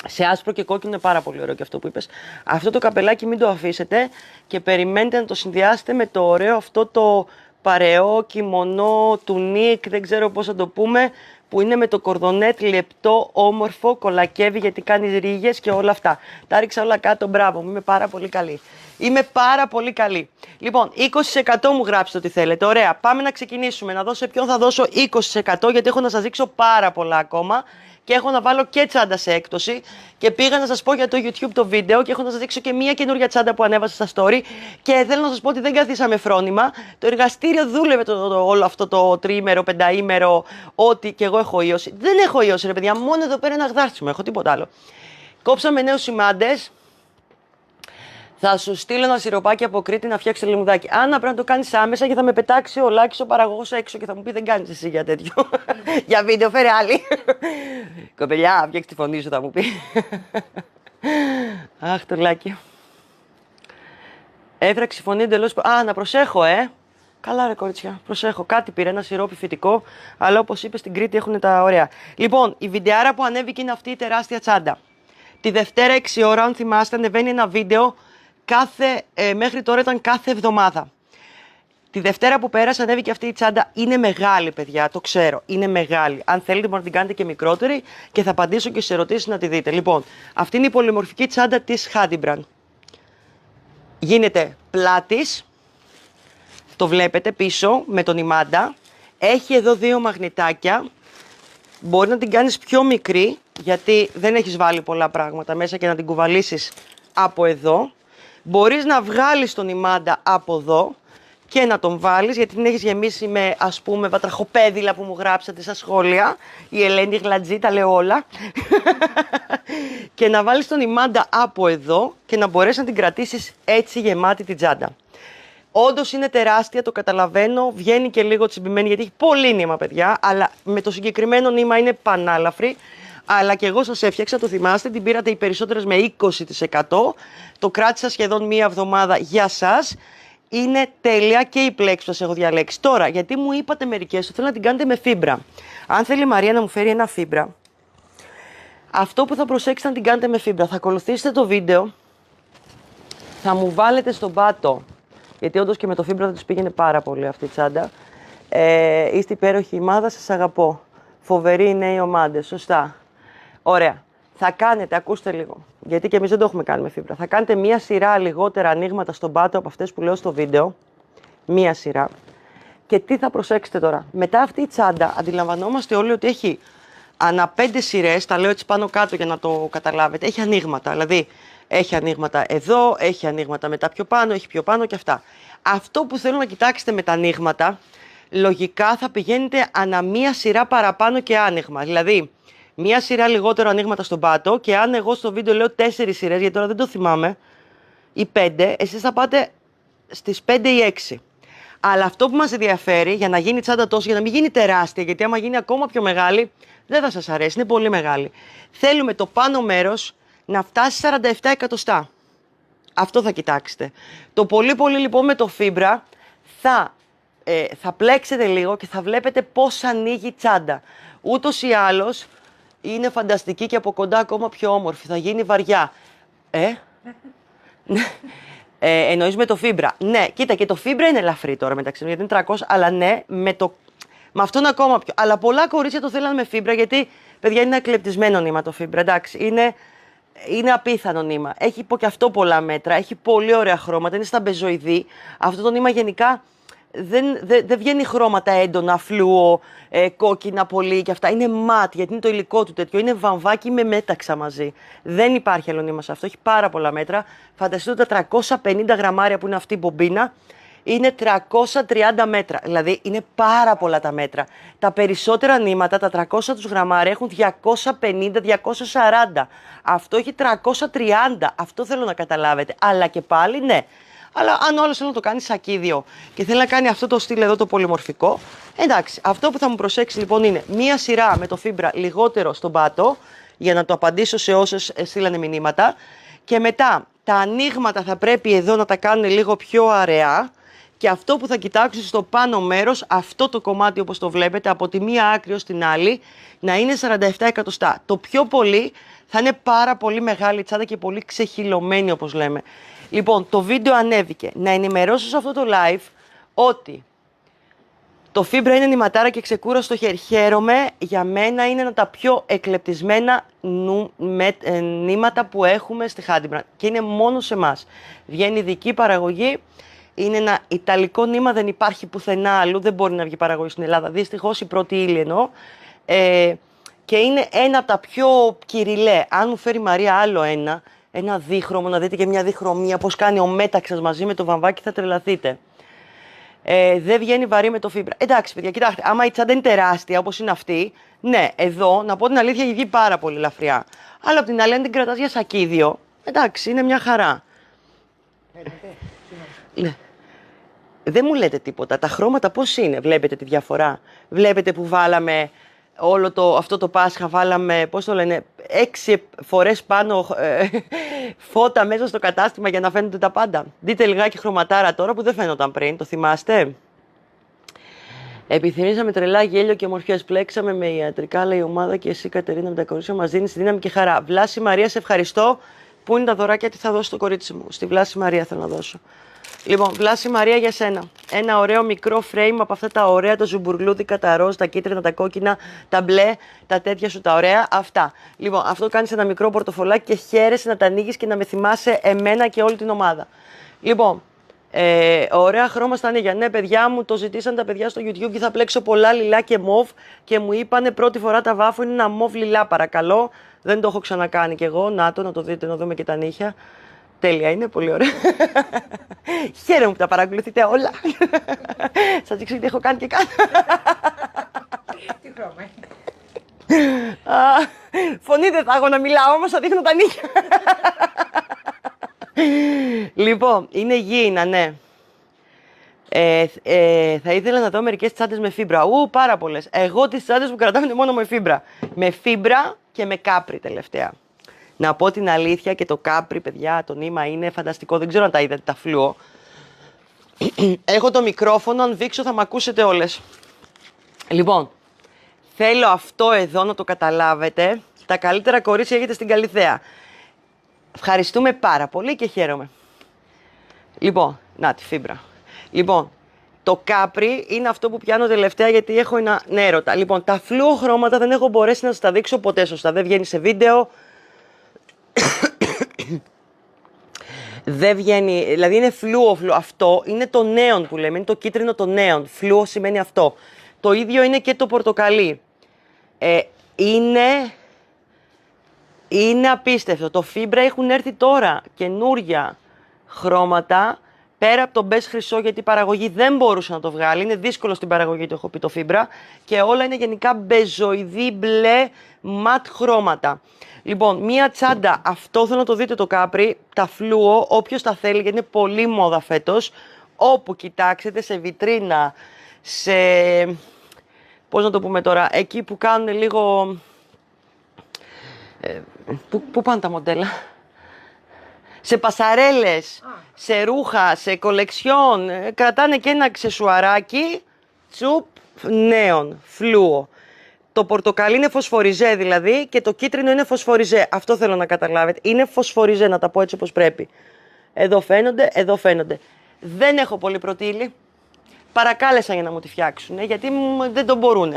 Σε άσπρο και κόκκινο είναι πάρα πολύ ωραίο και αυτό που είπες. Αυτό το καπελάκι μην το αφήσετε και περιμένετε να το συνδυάσετε με το ωραίο αυτό το παρεό κιμονό του Νίκ, δεν ξέρω πώς θα το πούμε, που είναι με το κορδονέτ λεπτό, όμορφο, κολακεύει γιατί κάνει ρίγες και όλα αυτά. Τα ρίξα όλα κάτω, μπράβο μου, είμαι πάρα πολύ καλή. Είμαι πάρα πολύ καλή. Λοιπόν, 20% μου γράψτε ό,τι θέλετε. Ωραία, πάμε να ξεκινήσουμε. Να δω σε ποιον θα δώσω 20% γιατί έχω να σας δείξω πάρα πολλά ακόμα. Και έχω να βάλω και τσάντα σε έκπτωση. Και πήγα να σας πω για το YouTube το βίντεο και έχω να σας δείξω και μία καινούργια τσάντα που ανέβασα στα story. Και θέλω να σας πω ότι δεν καθίσαμε φρόνημα. Το εργαστήριο δούλευε όλο αυτό το τριήμερο, πενταήμερο, ό,τι και εγώ έχω ίωση. Δεν έχω ίωση, ρε παιδιά, μόνο εδώ πέρα ένα γδάρτσιμο, έχω τίποτα άλλο. Κόψαμε νέους σημάντες. Θα σου στείλω ένα σιροπάκι από Κρήτη να φτιάξει το λιμουδάκι. Άννα, πρέπει να το κάνεις άμεσα και θα με πετάξει ο Λάκης ο παραγωγός έξω και θα μου πει: δεν κάνεις εσύ για τέτοιο. Για βίντεο, φέρε άλλη. Κοπελιά, φτιάξει τη φωνή σου, θα μου πει. Αχ, το Λάκη. Έφραξε η φωνή εντελώς. Να προσέχω, Καλά, ρε κορίτσια, προσέχω. Κάτι πήρε, ένα σιρόπι φυτικό, αλλά όπως είπε στην Κρήτη έχουν τα ωραία. Λοιπόν, η βιντεάρα που ανέβηκε είναι αυτή η τεράστια τσάντα. Τη Δευτέρα 6 ώρα, αν θυμάστε, ανεβαίνει ένα βίντεο. Μέχρι τώρα ήταν κάθε εβδομάδα. Τη Δευτέρα που πέρασε ανέβηκε αυτή η τσάντα. Είναι μεγάλη, παιδιά, το ξέρω. Είναι μεγάλη. Αν θέλετε, μπορείτε να την κάνετε και μικρότερη και θα απαντήσω και σε ερωτήσεις να τη δείτε. Λοιπόν, αυτή είναι η πολυμορφική τσάντα της Hadimbrand. Γίνεται πλάτης. Το βλέπετε πίσω με τον ημάντα. Έχει εδώ δύο μαγνητάκια. Μπορεί να την κάνεις πιο μικρή, γιατί δεν έχεις βάλει πολλά πράγματα μέσα και να την κουβαλήσεις από εδώ. Μπορείς να βγάλεις τον ημάντα από εδώ και να τον βάλεις, γιατί την έχεις γεμίσει με, ας πούμε, βατραχοπέδιλα που μου γράψατε στα σχόλια. Η Ελένη Γλατζή, τα λέω όλα. Και να βάλεις τον ημάντα από εδώ και να μπορέσεις να την κρατήσεις έτσι γεμάτη την τσάντα. Όντως είναι τεράστια, το καταλαβαίνω, βγαίνει και λίγο τσιμπημένη γιατί έχει πολύ νήμα, παιδιά, αλλά με το συγκεκριμένο νήμα είναι πανάλαφρη. Αλλά και εγώ σας έφτιαξα, το θυμάστε, την πήρατε οι περισσότερες με 20%. Το κράτησα σχεδόν μία εβδομάδα για σας. Είναι τέλεια και η πλέξη που σας έχω διαλέξει. Τώρα, γιατί μου είπατε μερικές, θέλω να την κάνετε με φίμπρα. Αν θέλει η Μαρία να μου φέρει ένα φίμπρα, αυτό που θα προσέξετε να την κάνετε με φίμπρα, θα ακολουθήσετε το βίντεο, θα μου βάλετε στον πάτο, γιατί όντως και με το φίμπρα θα τους πήγαινε πάρα πολύ αυτή η τσάντα. Είστε υπέροχη ομάδα, σας αγαπώ. Φοβεροί νέοι ομάδες, σωστά. Ωραία. Θα κάνετε, ακούστε λίγο, γιατί και εμείς δεν το έχουμε κάνει με φίμπρα. Θα κάνετε μία σειρά λιγότερα ανοίγματα στον πάτο από αυτές που λέω στο βίντεο. Μία σειρά. Και τι θα προσέξετε τώρα. Μετά αυτή η τσάντα, αντιλαμβανόμαστε όλοι ότι έχει ανά 5 σειρές, τα λέω έτσι πάνω κάτω για να το καταλάβετε, έχει ανοίγματα. Δηλαδή, έχει ανοίγματα εδώ, έχει ανοίγματα μετά πιο πάνω, έχει πιο πάνω και αυτά. Αυτό που θέλω να κοιτάξετε με τα ανοίγματα, λογικά θα πηγαίνετε ανά μία σειρά παραπάνω και άνοιγμα. Δηλαδή, μία σειρά λιγότερο ανοίγματα στον πάτο και αν εγώ στο βίντεο λέω 4 σειρές, γιατί τώρα δεν το θυμάμαι, ή 5, εσείς θα πάτε στις 5 ή 6. Αλλά αυτό που μας ενδιαφέρει για να γίνει η τσάντα τόσο, για να μην γίνει τεράστια, γιατί άμα γίνει ακόμα πιο μεγάλη, δεν θα σας αρέσει, είναι πολύ μεγάλη. Θέλουμε το πάνω μέρος να φτάσει 47 εκατοστά. Αυτό θα κοιτάξετε. Το πολύ πολύ λοιπόν με το φίμπρα θα πλέξετε λίγο και θα βλέπετε πώς ανοίγει η τσάντα. Ούτως ή άλλως είναι φανταστική και από κοντά ακόμα πιο όμορφη. Θα γίνει βαριά. Εννοείς με το φίμπρα. Ναι, κοίτα, και το φίμπρα είναι ελαφρύ τώρα μεταξύ μου, γιατί είναι 300, αλλά ναι, με αυτό είναι ακόμα πιο. Αλλά πολλά κορίτσια το θέλανε με φίμπρα, γιατί παιδιά είναι ένα κλεπτισμένο νήμα το φίμπρα. Εντάξει, είναι απίθανο νήμα. Έχει και αυτό πολλά μέτρα, έχει πολύ ωραία χρώματα, είναι στα μπεζοειδή. Αυτό το νήμα γενικά δεν βγαίνει χρώματα έντονα, φλούο, κόκκινα πολύ και αυτά. Είναι ματ, γιατί είναι το υλικό του τέτοιο. Είναι βαμβάκι με μέταξα μαζί. Δεν υπάρχει άλλο νήμα σε αυτό. Έχει πάρα πολλά μέτρα. Φανταστείτε τα 350 γραμμάρια που είναι αυτή η μπομπίνα. Είναι 330 μέτρα. Δηλαδή είναι πάρα πολλά τα μέτρα. Τα περισσότερα νήματα, τα 300 τους γραμμάρια, έχουν 250-240. Αυτό έχει 330. Αυτό θέλω να καταλάβετε. Αλλά και πάλι ναι. Αλλά αν όλος θέλει να το κάνει σακίδιο και θέλει να κάνει αυτό το στυλ εδώ το πολυμορφικό, εντάξει, αυτό που θα μου προσέξει λοιπόν είναι μία σειρά με το φίμπρα λιγότερο στον πάτο, για να το απαντήσω σε όσες στείλανε μηνύματα, και μετά τα ανοίγματα θα πρέπει εδώ να τα κάνουν λίγο πιο αραιά, και αυτό που θα κοιτάξω στο πάνω μέρος, αυτό το κομμάτι όπως το βλέπετε, από τη μία άκρη ως την άλλη, να είναι 47 εκατοστά. Το πιο πολύ θα είναι πάρα πολύ μεγάλη τσάντα και πολύ ξεχυλωμένη όπως λέμε. Λοιπόν, το βίντεο ανέβηκε. Να ενημερώσω σε αυτό το live ότι το φίμπρα είναι νηματάρα και ξεκούραστο χέρι. Χαίρομαι, για μένα είναι ένα από τα πιο εκλεπτισμένα νήματα που έχουμε στη Handbrand και είναι μόνο σε εμάς. Βγαίνει ειδική παραγωγή, είναι ένα ιταλικό νήμα, δεν υπάρχει πουθενά αλλού, δεν μπορεί να βγει παραγωγή στην Ελλάδα. Δυστυχώς η πρώτη ύλη εννοώ. Και είναι ένα από τα πιο κυριλέ. Αν μου φέρει η Μαρία άλλο ένα δίχρωμο, να δείτε και μια διχρωμία, πώς κάνει ο μέταξας μαζί με το βαμβάκι, θα τρελαθείτε. Δεν βγαίνει βαρύ με το φίμπρα. Εντάξει, παιδιά, κοιτάξτε, άμα η τσάντα είναι τεράστια όπως είναι αυτή, ναι, εδώ, να πω την αλήθεια, έχει βγει πάρα πολύ ελαφριά. Αλλά από την άλλη, αν την κρατάς για σακίδιο, εντάξει, είναι μια χαρά. Ναι. Δεν μου λέτε τίποτα. Τα χρώματα πώς είναι, βλέπετε τη διαφορά. Βλέπετε που βάλαμε όλο αυτό το Πάσχα, βάλαμε, πώς το λένε, 6 φορές πάνω φώτα μέσα στο κατάστημα για να φαίνονται τα πάντα. Δείτε λιγάκι χρωματάρα τώρα που δεν φαίνονταν πριν, το θυμάστε. Επιθυμήσαμε τρελά γέλιο και ομορφιές. Πλέξαμε με ιατρικά, λέει η ομάδα, και εσύ, Κατερίνα, με τα κορίτσια μας δίνεις δύναμη και χαρά. Βλάση Μαρία, σε ευχαριστώ. Πού είναι τα δωράκια, τι θα δώσω στο κορίτσι μου. Στη Βλάση Μαρία θέλω να δώσω. Λοιπόν, Βλάση Μαρία, για σένα. Ένα ωραίο μικρό frame από αυτά τα ωραία, τα ζουμπουρλούδικα, τα ροζ, τα κίτρινα, τα κόκκινα, τα μπλε, τα τέτοια σου τα ωραία. Αυτά. Λοιπόν, αυτό κάνεις ένα μικρό πορτοφολάκι και χαίρεσαι να τα ανοίγεις και να με θυμάσαι εμένα και όλη την ομάδα. Λοιπόν, ωραία χρώμα στα ανοίγια. Ναι, παιδιά μου, το ζητήσαν τα παιδιά στο YouTube και θα πλέξω πολλά λιλά και μοβ και μου είπανε πρώτη φορά τα βάφω είναι ένα μοβ λιλά, παρακαλώ. Δεν το έχω ξανακάνει κι εγώ. Να το δείτε, να δούμε και τα νύχια. Τέλεια, είναι πολύ ωραία. Χαίρομαι που τα παρακολουθείτε όλα. Σας δείξω τι έχω κάνει και κάνω. Τι χρώμα είναι. Φωνή δεν θα έχω να μιλάω, όμως θα δείχνω τα νύχια. Λοιπόν, είναι γήινα, ναι. Θα ήθελα να δω μερικές τσάντες με φίμπρα. Πάρα πολλές. Εγώ τις τσάντες που κρατάω είναι μόνο με φίμπρα. Με φίμπρα και με κάπρι τελευταία. Να πω την αλήθεια, και το κάπρι, παιδιά, το νήμα είναι φανταστικό. Δεν ξέρω αν τα είδατε τα φλούο. Έχω το μικρόφωνο, αν δείξω θα με ακούσετε όλες. Λοιπόν, θέλω αυτό εδώ να το καταλάβετε. Τα καλύτερα κορίτσια έχετε στην Καλιθέα. Ευχαριστούμε πάρα πολύ και χαίρομαι. Λοιπόν, να τη φίμπρα. Λοιπόν, το κάπρι είναι αυτό που πιάνω τελευταία γιατί έχω ένα έρωτα. Λοιπόν, τα φλούο χρώματα δεν έχω μπορέσει να σας τα δείξω ποτέ σωστά. Δεν βγαίνει σε βίντεο. Δεν βγαίνει, δηλαδή είναι φλούο. Αυτό είναι το νέον που λέμε, είναι το κίτρινο το νέον. Φλούο σημαίνει αυτό. Το ίδιο είναι και το πορτοκαλί. Είναι απίστευτο. Το φίμπρα έχουν έρθει τώρα καινούρια χρώματα. Πέρα από το μπες χρυσό, γιατί η παραγωγή δεν μπορούσε να το βγάλει. Είναι δύσκολο στην παραγωγή, το έχω πει, το φίμπρα. Και όλα είναι γενικά μπεζοειδή, μπλε, ματ χρώματα. Λοιπόν, μία τσάντα, αυτό θέλω να το δείτε το κάπρι, τα φλούο, όποιος τα θέλει, γιατί είναι πολύ μόδα φέτος. Όπου κοιτάξετε, σε βιτρίνα, σε... πώς να το πούμε τώρα, εκεί που κάνουν λίγο... Πού πάνε τα μοντέλα? Σε πασαρέλες, σε ρούχα, σε κολεξιόν, κρατάνε και ένα αξεσουαράκι, τσουπ, νέον, φλούο. Το πορτοκαλί είναι φωσφοριζέ δηλαδή και το κίτρινο είναι φωσφοριζέ. Αυτό θέλω να καταλάβετε. Είναι φωσφοριζέ, να τα πω έτσι όπως πρέπει. Εδώ φαίνονται, εδώ φαίνονται. Δεν έχω πολύ πρωτήλη. Παρακάλεσα για να μου τη φτιάξουν, γιατί δεν το μπορούν.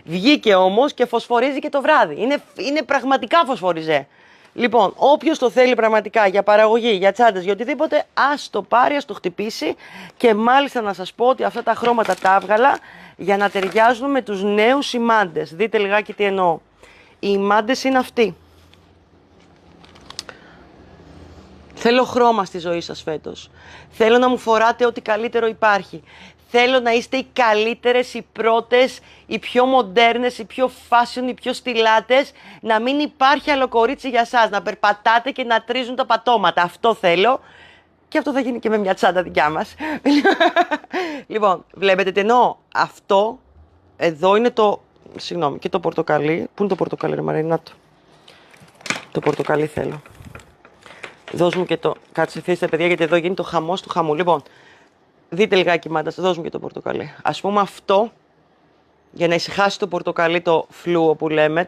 Βγήκε όμως και φωσφορίζει και το βράδυ. Είναι πραγματικά φωσφοριζέ. Λοιπόν, όποιος το θέλει πραγματικά για παραγωγή, για τσάντες, για οτιδήποτε, ας το πάρει, ας το χτυπήσει. Και μάλιστα να σας πω ότι αυτά τα χρώματα τα έβγαλα για να ταιριάζουν με τους νέους ημάντες. Δείτε λιγάκι τι εννοώ. Οι ημάντες είναι αυτοί. Θέλω χρώμα στη ζωή σας φέτος. Θέλω να μου φοράτε ό,τι καλύτερο υπάρχει. Θέλω να είστε οι καλύτερες, οι πρώτες, οι πιο μοντέρνες, οι πιο fashion, οι πιο στιλάτες. Να μην υπάρχει άλλο κορίτσι για σας. Να περπατάτε και να τρίζουν τα πατώματα. Αυτό θέλω. Και αυτό θα γίνει και με μια τσάντα δικιά μας. Λοιπόν, βλέπετε τι εννοώ. Αυτό, εδώ είναι το... Συγγνώμη, και το πορτοκαλί. Πού είναι το πορτοκαλί, ρε Μαρινάτο? Το πορτοκαλί θέλω. Δώσ' μου και το... Κάτσε, αφήστε παιδιά, γιατί εδώ γίνει το χαμός του χαμού. Λοιπόν, δείτε λιγάκι μάντας, δώσ' μου και το πορτοκαλί. Ας πούμε αυτό, για να ησυχάσει το πορτοκαλί, το φλούο που λέμε.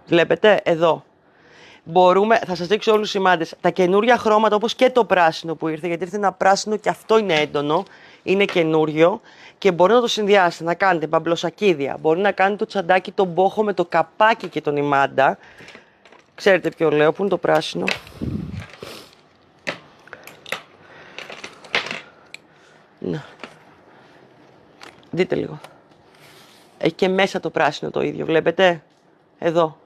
Βλέπετε, εδώ. Μπορούμε, θα σας δείξω όλους τους σημάντες. Τα καινούρια χρώματα, όπως και το πράσινο που ήρθε, γιατί ήρθε ένα πράσινο και αυτό είναι έντονο, είναι καινούριο και μπορεί να το συνδυάσετε, να κάνετε μπαμπλοσακίδια. Μπορεί να κάνετε το τσαντάκι, τον μπόχο με το καπάκι και τον ημάντα. Ξέρετε ποιο λέω, πού είναι το πράσινο? Να. Δείτε λίγο. Έχει και μέσα το πράσινο το ίδιο, βλέπετε? Εδώ.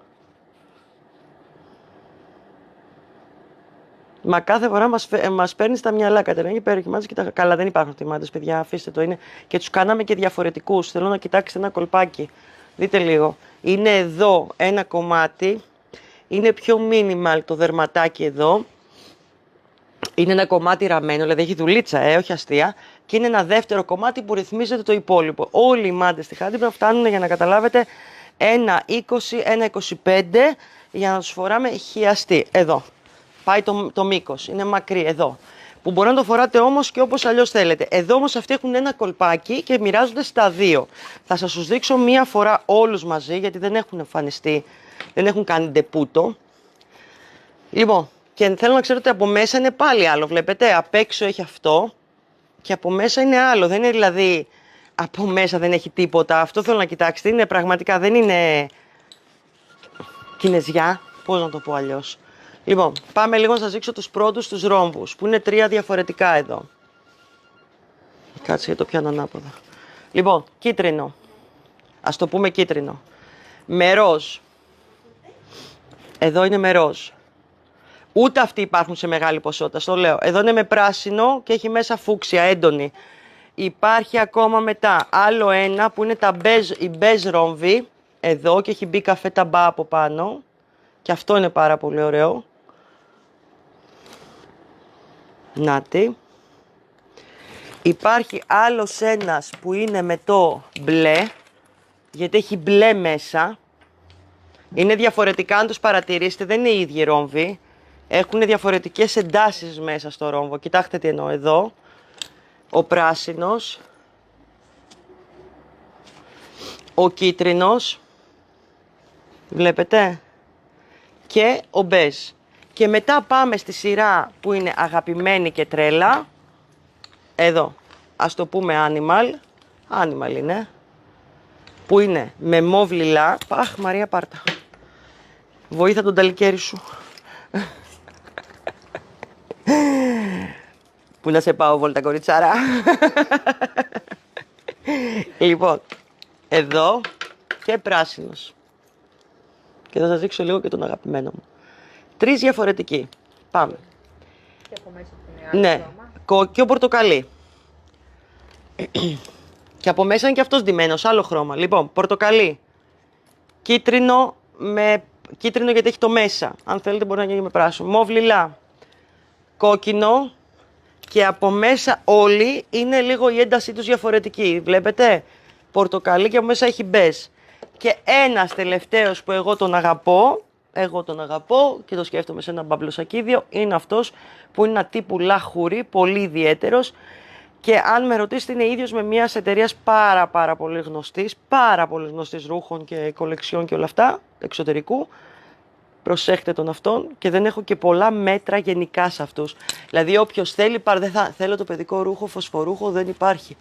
Μα κάθε φορά μας παίρνει στα μυαλά, Κατερίνα, υπέροχη μάτια. Κοιτά, καλά, δεν υπάρχουν τιμάτες, παιδιά, αφήστε το. Είναι. Και τους κάναμε και διαφορετικούς. Θέλω να κοιτάξετε ένα κολπάκι. Δείτε λίγο. Είναι εδώ ένα κομμάτι. Είναι πιο minimal το δερματάκι εδώ. Είναι ένα κομμάτι ραμμένο, δηλαδή έχει δουλίτσα, όχι αστεία. Και είναι ένα δεύτερο κομμάτι που ρυθμίζεται το υπόλοιπο. Όλοι οι μάντες στη Χάντι πρέπει να φτάνουν, για να καταλάβετε, 1,20, 1,25 για να τους φοράμε χιαστή. Εδώ. Πάει το μήκος, είναι μακρύ, εδώ. Που μπορεί να το φοράτε όμως και όπως αλλιώς θέλετε. Εδώ όμως αυτοί έχουν ένα κολπάκι και μοιράζονται στα δύο. Θα σας τους δείξω μία φορά όλους μαζί, γιατί δεν έχουν εμφανιστεί, δεν έχουν κάνει ντεπούτο. Λοιπόν, και θέλω να ξέρετε ότι από μέσα είναι πάλι άλλο. Βλέπετε, απ' έξω έχει αυτό και από μέσα είναι άλλο. Δεν είναι δηλαδή από μέσα δεν έχει τίποτα. Αυτό θέλω να κοιτάξετε. Είναι πραγματικά, δεν είναι κινεζιά. Πώς να το πω αλλιώς. Λοιπόν, πάμε λίγο να σας δείξω τους πρώτους, τους ρόμβους, που είναι τρία διαφορετικά εδώ. Κάτσε για το πιάνω ανάποδα. Λοιπόν, κίτρινο. Ας το πούμε κίτρινο. Με ροζ. Εδώ είναι με ροζ. Ούτε αυτοί υπάρχουν σε μεγάλη ποσότητα, στο λέω. Εδώ είναι με πράσινο και έχει μέσα φούξια, έντονη. Υπάρχει ακόμα μετά άλλο ένα που είναι η μπέζ ρόμβη. Εδώ και έχει μπει καφέ ταμπά από πάνω. Και αυτό είναι πάρα πολύ ωραίο. Νάτι. Υπάρχει άλλος ένας που είναι με το μπλε, γιατί έχει μπλε μέσα. Είναι διαφορετικά, αν τους παρατηρήσετε, δεν είναι οι ίδιοι ρόμβοι. Έχουν διαφορετικές εντάσεις μέσα στο ρόμβο. Κοιτάξτε τι εννοώ εδώ. Ο πράσινος. Ο κίτρινος. Βλέπετε. Και ο μπέζ. Και μετά πάμε στη σειρά που είναι αγαπημένη και τρέλα. Εδώ. Ας το πούμε animal. Animal είναι. Που είναι με μόβ λιλά. Αχ, Μαρία, πάρτα. Βοήθα τον ταλικέρι σου. Πού να σε πάω βόλτα, κοριτσάρα. Λοιπόν, εδώ και πράσινος. Και θα σας δείξω λίγο και τον αγαπημένο μου. 3 διαφορετικοί. Πάμε. Και από μέσα που είναι άλλο Ναι, χρώμα. κόκκιο πορτοκαλί. Και από μέσα είναι και αυτός ντυμένος, άλλο χρώμα. Λοιπόν, πορτοκαλί. Κίτρινο με κίτρινο γιατί έχει το μέσα. Αν θέλετε μπορεί να γίνει με πράσινο. Μοβ λιλά. Κόκκινο. Και από μέσα όλοι είναι λίγο η έντασή τους διαφορετική. Βλέπετε. Πορτοκαλί και από μέσα έχει μπέζ. Και ένας τελευταίος που εγώ τον αγαπώ και το σκέφτομαι σε ένα μπαμπλοσακίδιο, είναι αυτός που είναι ένα τύπου λαχούρι, πολύ ιδιαίτερος. Και αν με ρωτήσετε, είναι ίδιος με μια εταιρεία πάρα πολύ γνωστής ρούχων και κολεξιών και όλα αυτά, εξωτερικού. Προσέχτε τον αυτόν και δεν έχω και πολλά μέτρα γενικά σε αυτούς. Δηλαδή όποιος θέλει, δεν θα θέλω το παιδικό ρούχο, φωσφορούχο, δεν υπάρχει.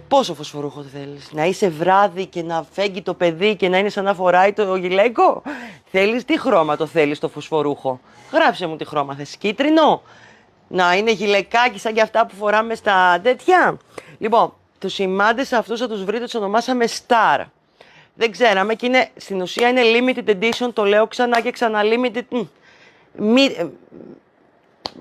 Πόσο φωσφορούχο θέλεις, να είσαι βράδυ και να φέγγει το παιδί και να είναι σαν να φοράει το γυλαίκο. Θέλεις τι χρώμα το θέλεις το φωσφορούχο. Γράψε μου τι χρώμα θες, κίτρινο. Να είναι γυλαικάκι σαν και αυτά που φοράμε στα τέτοια. Λοιπόν, τους σημάντες αυτούς θα τους βρείτε, τους ονομάσαμε Star. Δεν ξέραμε και είναι, στην ουσία είναι limited edition, το λέω ξανά και ξανά limited.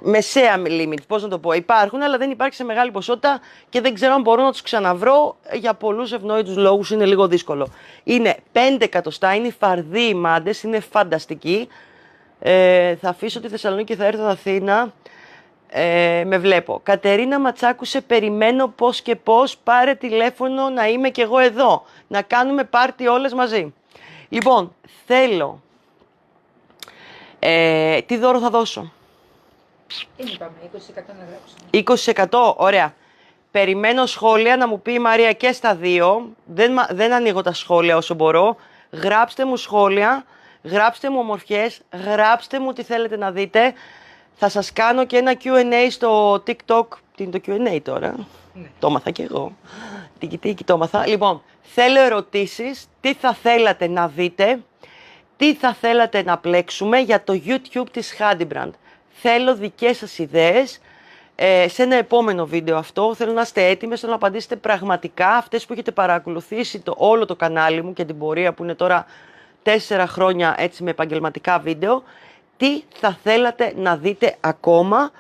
Μεσαία limit, πώς να το πω. Υπάρχουν, αλλά δεν υπάρχει σε μεγάλη ποσότητα και δεν ξέρω αν μπορώ να τους ξαναβρω. Για πολλούς ευνόητους λόγους είναι λίγο δύσκολο. Είναι 5 εκατοστά, είναι φαρδί οι μάντες, είναι φανταστικοί. Θα αφήσω τη Θεσσαλονίκη και θα έρθω Αθήνα. Με βλέπω. Κατερίνα Ματσάκου, σε περιμένω πώς και πώς. Πάρε τηλέφωνο να είμαι κι εγώ εδώ. Να κάνουμε πάρτι όλες μαζί. Λοιπόν, θέλω. Τι δώρο θα δώσω. Τι είπαμε, 20% να γράψουμε. 20%, ωραία. Περιμένω σχόλια να μου πει η Μαρία και στα δύο. Δεν ανοίγω τα σχόλια όσο μπορώ. Γράψτε μου σχόλια, γράψτε μου ομορφιές, γράψτε μου τι θέλετε να δείτε. Θα σας κάνω και ένα Q&A στο TikTok. Τι είναι το Q&A τώρα. Ναι. Το έμαθα κι εγώ. Τίκι, το έμαθα. Λοιπόν, θέλω ερωτήσεις. Τι θα θέλατε να δείτε. Τι θα θέλατε να πλέξουμε για το YouTube της Handybrand. Θέλω δικές σας ιδέες. Σε ένα επόμενο βίντεο αυτό θέλω να είστε έτοιμες, θέλω να απαντήσετε πραγματικά αυτές που έχετε παρακολουθήσει όλο το κανάλι μου και την πορεία που είναι τώρα 4 χρόνια έτσι με επαγγελματικά βίντεο. Τι θα θέλατε να δείτε ακόμα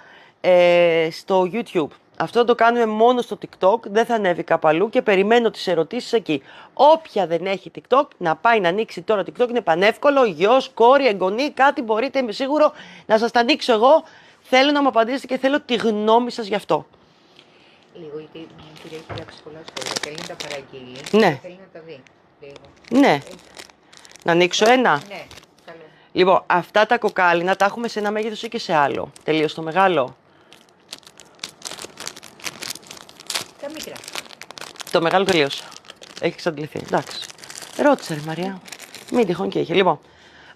στο YouTube. Αυτό θα το κάνουμε μόνο στο TikTok, δεν θα ανέβει κάπου αλλού και περιμένω τις ερωτήσεις εκεί. Όποια δεν έχει TikTok, να πάει να ανοίξει τώρα TikTok, είναι πανεύκολο, γιος, κόρη, εγγονή, κάτι μπορείτε, είμαι σίγουρο να σας τα ανοίξω εγώ. Θέλω να μου απαντήσετε και θέλω τη γνώμη σας γι' αυτό. Λίγο, γιατί η κυρία έχει γράψει πολλά σχόλια. Θέλει να τα παραγγείλει. Ναι. Θέλει να τα δει. Λίγο. Ναι. Να ανοίξω ένα. Ναι, καλό. Λοιπόν, αυτά τα κοκάλινα τα έχουμε σε ένα μέγεθος ή και σε άλλο. Τελείως το μεγάλο. Τα μικρά. Το μεγάλο τελείωσε. Έχει εξαντληθεί. Εντάξει. Ρώτησε, ρε Μαρία. Μην τυχόν και είχε. Λοιπόν,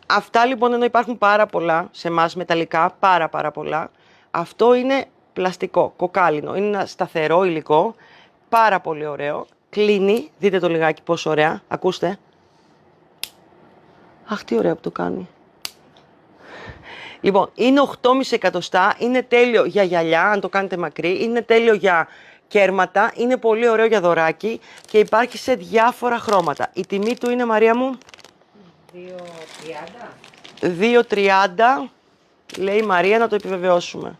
αυτά λοιπόν ενώ υπάρχουν πάρα πολλά σε εμάς μεταλλικά, πάρα πολλά. Αυτό είναι πλαστικό, κοκάλινο. Είναι ένα σταθερό υλικό. Πάρα πολύ ωραίο. Κλείνει. Δείτε το λιγάκι πόσο ωραία. Ακούστε. Αχ, τι ωραία που το κάνει. Λοιπόν, είναι 8,5 εκατοστά. Είναι τέλειο για γυαλιά, αν το κάνετε μακρύ. Είναι τέλειο για κέρματα. Είναι πολύ ωραίο για δωράκι και υπάρχει σε διάφορα χρώματα. Η τιμή του είναι, Μαρία μου, 2,30. 2,30. Λέει η Μαρία, να το επιβεβαιώσουμε.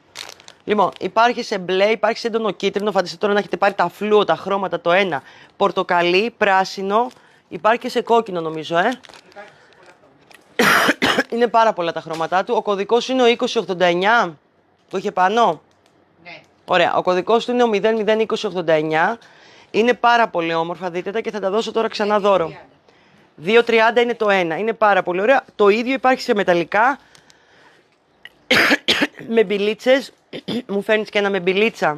Λοιπόν, υπάρχει σε μπλε, υπάρχει σε έντονο κίτρινο. Φανταστείτε τώρα να έχετε πάρει τα φλούο, τα χρώματα το ένα. Πορτοκαλί, πράσινο. Υπάρχει και σε κόκκινο νομίζω, Είναι πάρα πολλά τα χρώματά του. Ο κωδικός είναι ο 2089 που είχε πάνω. Ναι. Ωραία. Ο κωδικός του είναι ο 002089. Είναι πάρα πολύ όμορφα. Δείτε τα και θα τα δώσω τώρα ξανά δώρο. 2,30 είναι το ένα. Είναι πάρα πολύ ωραία. Το ίδιο υπάρχει σε μεταλλικά. Με μπιλίτσες. Μου φέρνεις και ένα με μπιλίτσα.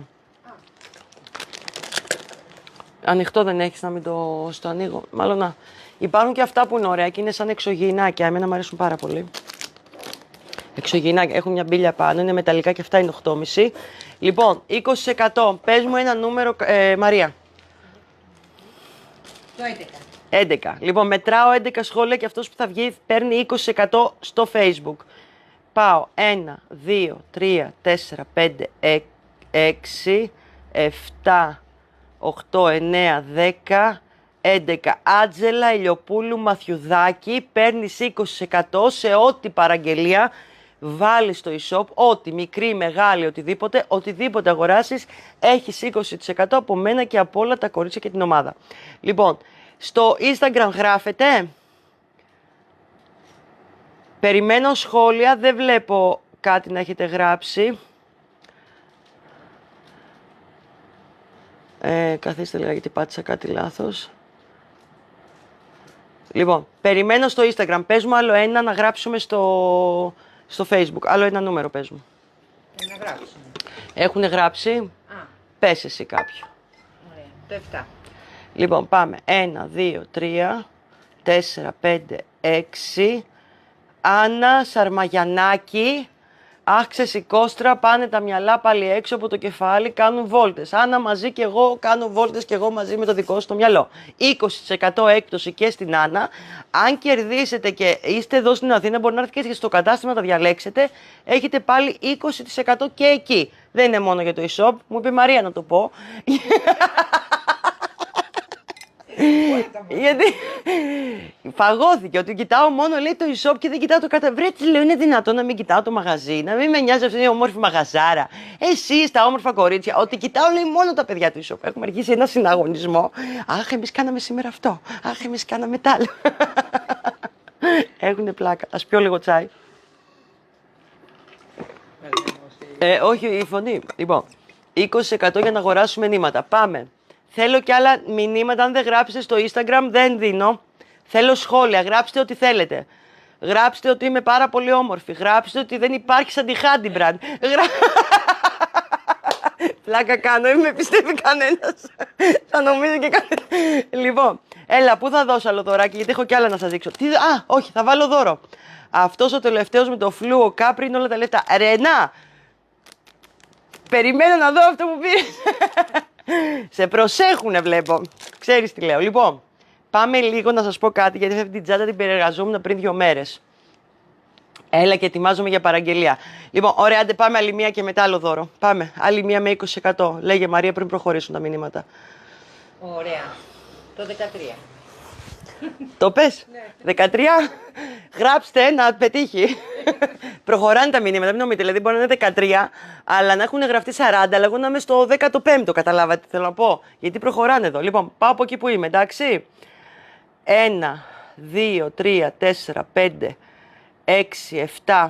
Ανοιχτό δεν έχεις να μην το ανοίγω. Μάλλον να. Υπάρχουν και αυτά που είναι ωραία και είναι σαν εξωγυηνάκια. Εμένα μου αρέσουν πάρα πολύ. Εξωγυηνάκια. Έχουν μια μπίλια πάνω. Είναι μεταλλικά και αυτά είναι 8,5. Λοιπόν, 20%. Πες μου ένα νούμερο, Μαρία. Το 11. 11. Λοιπόν, μετράω 11 σχόλια και αυτός που θα βγει παίρνει 20% στο Facebook. Πάω 1, 2, 3, 4, 5, 6, 7, 8, 9, 10, 11. Άτζελα Ηλιοπούλου Μαθιουδάκη. Παίρνεις 20% σε ό,τι παραγγελία βάλεις στο e-shop, ό,τι μικρή, μεγάλη, οτιδήποτε αγοράσεις, έχεις 20% από μένα και από όλα τα κορίτσια και την ομάδα. Λοιπόν, στο Instagram γράφετε. Περιμένω σχόλια, δεν βλέπω κάτι να έχετε γράψει. Καθίστε λίγα γιατί πάτησα κάτι λάθος. Λοιπόν, περιμένω στο Instagram. Πες μου άλλο ένα να γράψουμε στο Facebook. Άλλο ένα νούμερο πες μου. Να γράψουμε. Έχουνε γράψει. Α, Πες εσύ κάποιο. ωραία. Το 7. Λοιπόν, πάμε. 1, 2, 3, 4, 5, 6. Άννα Σαρμαγιαννάκη. Αχ, ξεσηκώστρα, πάνε τα μυαλά πάλι έξω από το κεφάλι, κάνουν βόλτες. Άννα μαζί και εγώ κάνω βόλτες και εγώ μαζί με το δικό σου το μυαλό. 20% έκπτωση και στην Άννα. Αν κερδίσετε και είστε εδώ στην Αθήνα, μπορεί να έρθετε και στο κατάστημα να τα διαλέξετε. Έχετε πάλι 20% και εκεί. Δεν είναι μόνο για το e-shop, μου είπε η Μαρία να το πω. Γιατί φαγώθηκε ότι κοιτάω μόνο λέει το e-shop και δεν κοιτάω το κάτω. Βρε, της λέω, είναι δυνατόν να μην κοιτάω το μαγαζί, να μην με νοιάζει αυτή η όμορφη μαγαζάρα. Εσείς τα όμορφα κορίτσια, ότι κοιτάω λέει μόνο τα παιδιά του e-shop. Έχουμε αρχίσει ένα συναγωνισμό. Αχ, εμείς κάναμε σήμερα αυτό. Αχ, εμείς κάναμε τ' άλλο. Έχουνε πλάκα. Ας πιω λίγο τσάι. Όχι, η φωνή. Λοιπόν, 20% για να αγοράσουμε μηνύματα. Πάμε. Θέλω και άλλα μηνύματα. Αν δεν γράψετε στο Instagram, δεν δίνω. Θέλω σχόλια. Γράψτε ό,τι θέλετε. Γράψτε ότι είμαι πάρα πολύ όμορφη. Γράψτε ότι δεν υπάρχει σαν τη Χάντιμπραντ. Πλάκα κάνω, μην με πιστεύει κανένας. Θα νομίζω και κανένας. Λοιπόν, έλα, πού θα δώσω άλλο δωράκι, γιατί έχω κι άλλα να σας δείξω. Όχι, θα βάλω δώρο. Αυτός ο τελευταίος με το φλούο κάπρι είναι όλα τα λεφτά. Ρενά, περιμένω να δω αυτό που πήρες. Σε προσέχουνε βλέπω. Ξέρεις τι λέω. Λοιπόν, πάμε λίγο να σας πω κάτι, γιατί αυτή την τσάντα την περιεργαζόμουν πριν 2 μέρες. Έλα και ετοιμάζομαι για παραγγελία. Λοιπόν, ωραία, άντε πάμε άλλη μία και μετά άλλο δώρο. Πάμε, άλλη μία με 20%. Λέγε Μαρία πριν προχωρήσουν τα μηνύματα. Ωραία. Το 13. Το πες. Ναι. 13. Γράψτε να πετύχει. Προχωράνε τα μηνύματα, μην νομίζετε. Δηλαδή μπορεί να είναι 13, αλλά να έχουν γραφτεί 40, αλλά εγώ να είμαι στο 15ο. Καταλάβατε τι θέλω να πω. Γιατί προχωράνε εδώ. Λοιπόν, πάω από εκεί που είμαι, εντάξει. 1, 2, 3, 4, 5, 6, 7,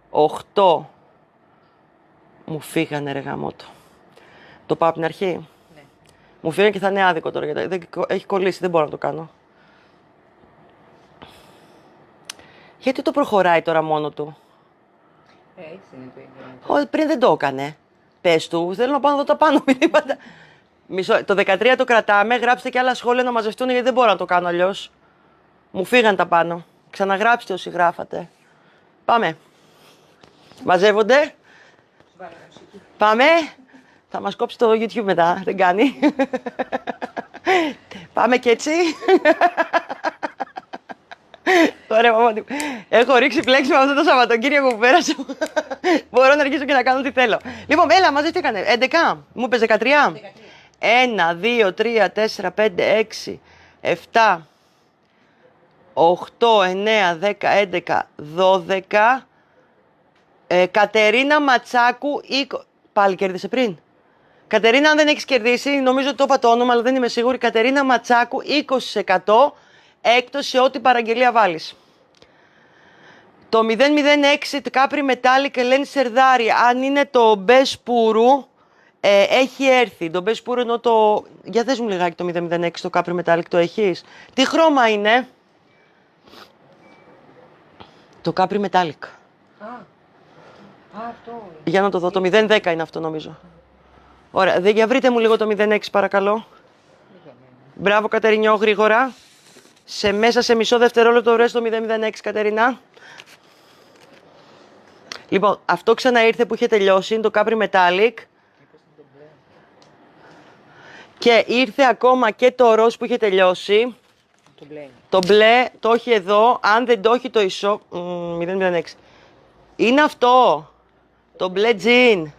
8. Μου φύγανε ρε γαμότο. Το πάω από την αρχή. Ναι. Μου φύγανε και θα είναι άδικο τώρα, γιατί έχει κολλήσει, δεν μπορώ να το κάνω. Γιατί το προχωράει τώρα μόνο του. Έτσι είναι το ίδιο. Όχι, πριν δεν το έκανε. Πες του, θέλω να πάω να δω τα πάνω μηνύματα. Το 13 το κρατάμε, γράψτε και άλλα σχόλια να μαζευτούν, γιατί δεν μπορώ να το κάνω αλλιώς. Μου φύγαν τα πάνω. Ξαναγράψτε όσοι γράφατε. Πάμε. Μαζεύονται. Πάμε. Θα μας κόψει το YouTube μετά, δεν κάνει. Πάμε και έτσι. Ωραία, μαμά. Έχω ρίξει πλέξη με αυτό το Σαββατοκύριακο που πέρασε. Μπορώ να αρχίσω και να κάνω τι θέλω. Λοιπόν, έλα, μαζευτήκανε. 11. Μου είπες 13. 1, 2, 3, 4, 5, 6, 7, 8, 9, 10, 11, 12. Κατερίνα Ματσάκου. Πάλι κέρδισε πριν. Κατερίνα, αν δεν έχεις κερδίσει, νομίζω ότι το είπα το όνομα, αλλά δεν είμαι σίγουρη. Κατερίνα Ματσάκου, 20% έκπτωση σε ό,τι παραγγελία βάλεις. Το 006 το Κάπρι Μετάλλικ Ελένη Σερδάρη, αν είναι το Μπεσπούρου, έχει έρθει. Το Μπεσπούρου ενώ το... Για δες μου λιγάκι το 006 το Κάπρι Μετάλλικ, το έχεις. Τι χρώμα είναι? Το Κάπρι Μετάλλικ. Αυτό. Για να το δω, το 010 είναι αυτό νομίζω. Ωραία, για βρείτε μου λίγο το 06 παρακαλώ. Μπράβο Κατερινιό, γρήγορα. Μέσα σε μισό δευτερόλεπτο βρες το 006 Κατερίνα. Λοιπόν, αυτό ξαναήρθε που είχε τελειώσει, είναι το Capri Metallic. Και ήρθε ακόμα και το ροζ που είχε τελειώσει. Το μπλε. Το μπλε το έχει εδώ, αν δεν το έχει το ισό... 006. Είναι αυτό, το μπλε τζιν.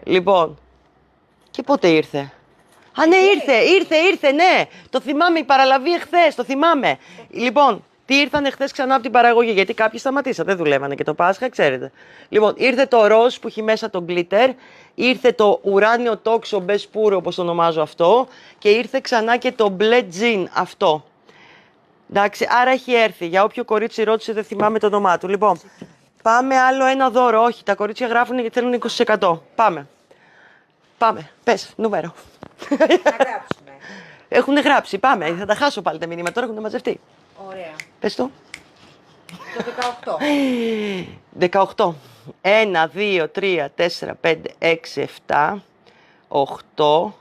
Λοιπόν, και πότε ήρθε? Α, ναι, ήρθε, ναι. Το θυμάμαι, η παραλαβή εχθές, το θυμάμαι. Λοιπόν, τι ήρθανε χθες ξανά από την παραγωγή, γιατί κάποιοι σταματήσαν, δεν δουλεύανε και το Πάσχα, ξέρετε. Λοιπόν, ήρθε το ροζ που έχει μέσα το glitter, ήρθε το ουράνιο τόξο μπεσπούρο, όπως το ονομάζω αυτό, και ήρθε ξανά και το μπλε τζιν αυτό. Εντάξει, άρα έχει έρθει. Για όποιο κορίτσι ρώτησε, δεν θυμάμαι το όνομά του. Λοιπόν, πάμε άλλο ένα δώρο. Όχι, τα κορίτσια γράφουν γιατί θέλουν 20%. Πάμε. Πάμε. Πες, νούμερο. Να γράψουμε. Έχουν γράψει. Πάμε. Θα τα χάσω πάλι τα μηνύματα. Τώρα έχουν μαζευτεί. Ωραία. Πες το. Το 18. 18. 1, 2, 3, 4, 5, 6, 7, 8,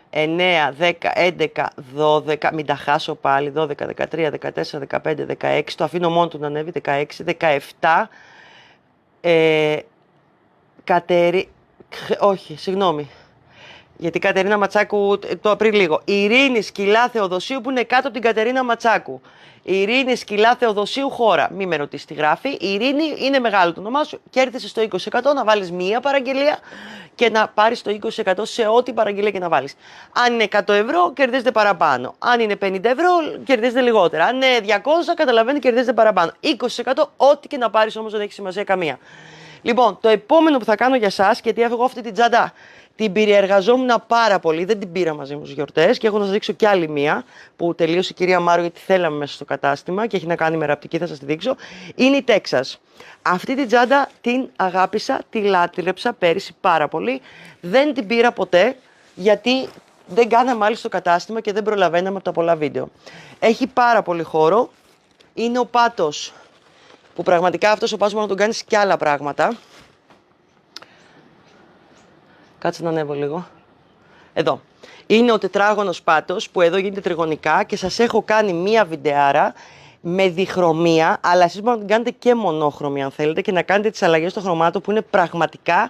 9, 10, 11, 12. Μην τα χάσω πάλι. 12, 13, 14, 15, 16. Το αφήνω μόνο του να ανέβει. 16, 17. Όχι, συγγνώμη. Γιατί η Κατερίνα Ματσάκου το πριν λίγο. Η Ειρήνη Σκυλά Θεοδοσίου που είναι κάτω από την Κατερίνα Ματσάκου. Η Ειρήνη Σκυλά Θεοδοσίου χώρα. Μη με ρωτήσει τι γράφει. Η Ειρήνη είναι μεγάλο το όνομά σου. Κέρδισε στο 20% να βάλεις μία παραγγελία και να πάρεις το 20% σε ό,τι παραγγελία και να βάλεις. Αν είναι 100 ευρώ, κερδίζετε παραπάνω. Αν είναι 50 ευρώ, κερδίζετε λιγότερα. Αν είναι 200, καταλαβαίνετε, κερδίζετε παραπάνω. 20% ό,τι και να πάρεις όμως δεν έχει σημασία καμία. Λοιπόν, το επόμενο που θα κάνω για εσάς, γιατί έχω αυτή την τσάντα, την περιεργαζόμουν πάρα πολύ, δεν την πήρα μαζί μου στις γιορτές και έχω να σας δείξω κι άλλη μία που τελείωσε η κυρία Μάρο γιατί θέλαμε μέσα στο κατάστημα και έχει να κάνει με ραπτική, θα σας τη δείξω. Είναι η Τέξας. Αυτή την τσάντα την αγάπησα, τη λάτρεψα πέρυσι πάρα πολύ. Δεν την πήρα ποτέ γιατί δεν κάναμε άλλη στο κατάστημα και δεν προλαβαίναμε από τα πολλά βίντεο. Έχει πάρα πολύ χώρο. Είναι ο πάτος που πραγματικά αυτός ο πάτος μπορεί να τον κάνεις και άλλα πράγματα. Κάτσε να ανέβω λίγο. Εδώ. Είναι ο τετράγωνος πάτος που εδώ γίνεται τριγωνικά και σας έχω κάνει μία βιντεάρα με διχρωμία, αλλά εσείς μπορείτε να την κάνετε και μονόχρωμη αν θέλετε και να κάνετε τις αλλαγές στο χρωμάτο που είναι πραγματικά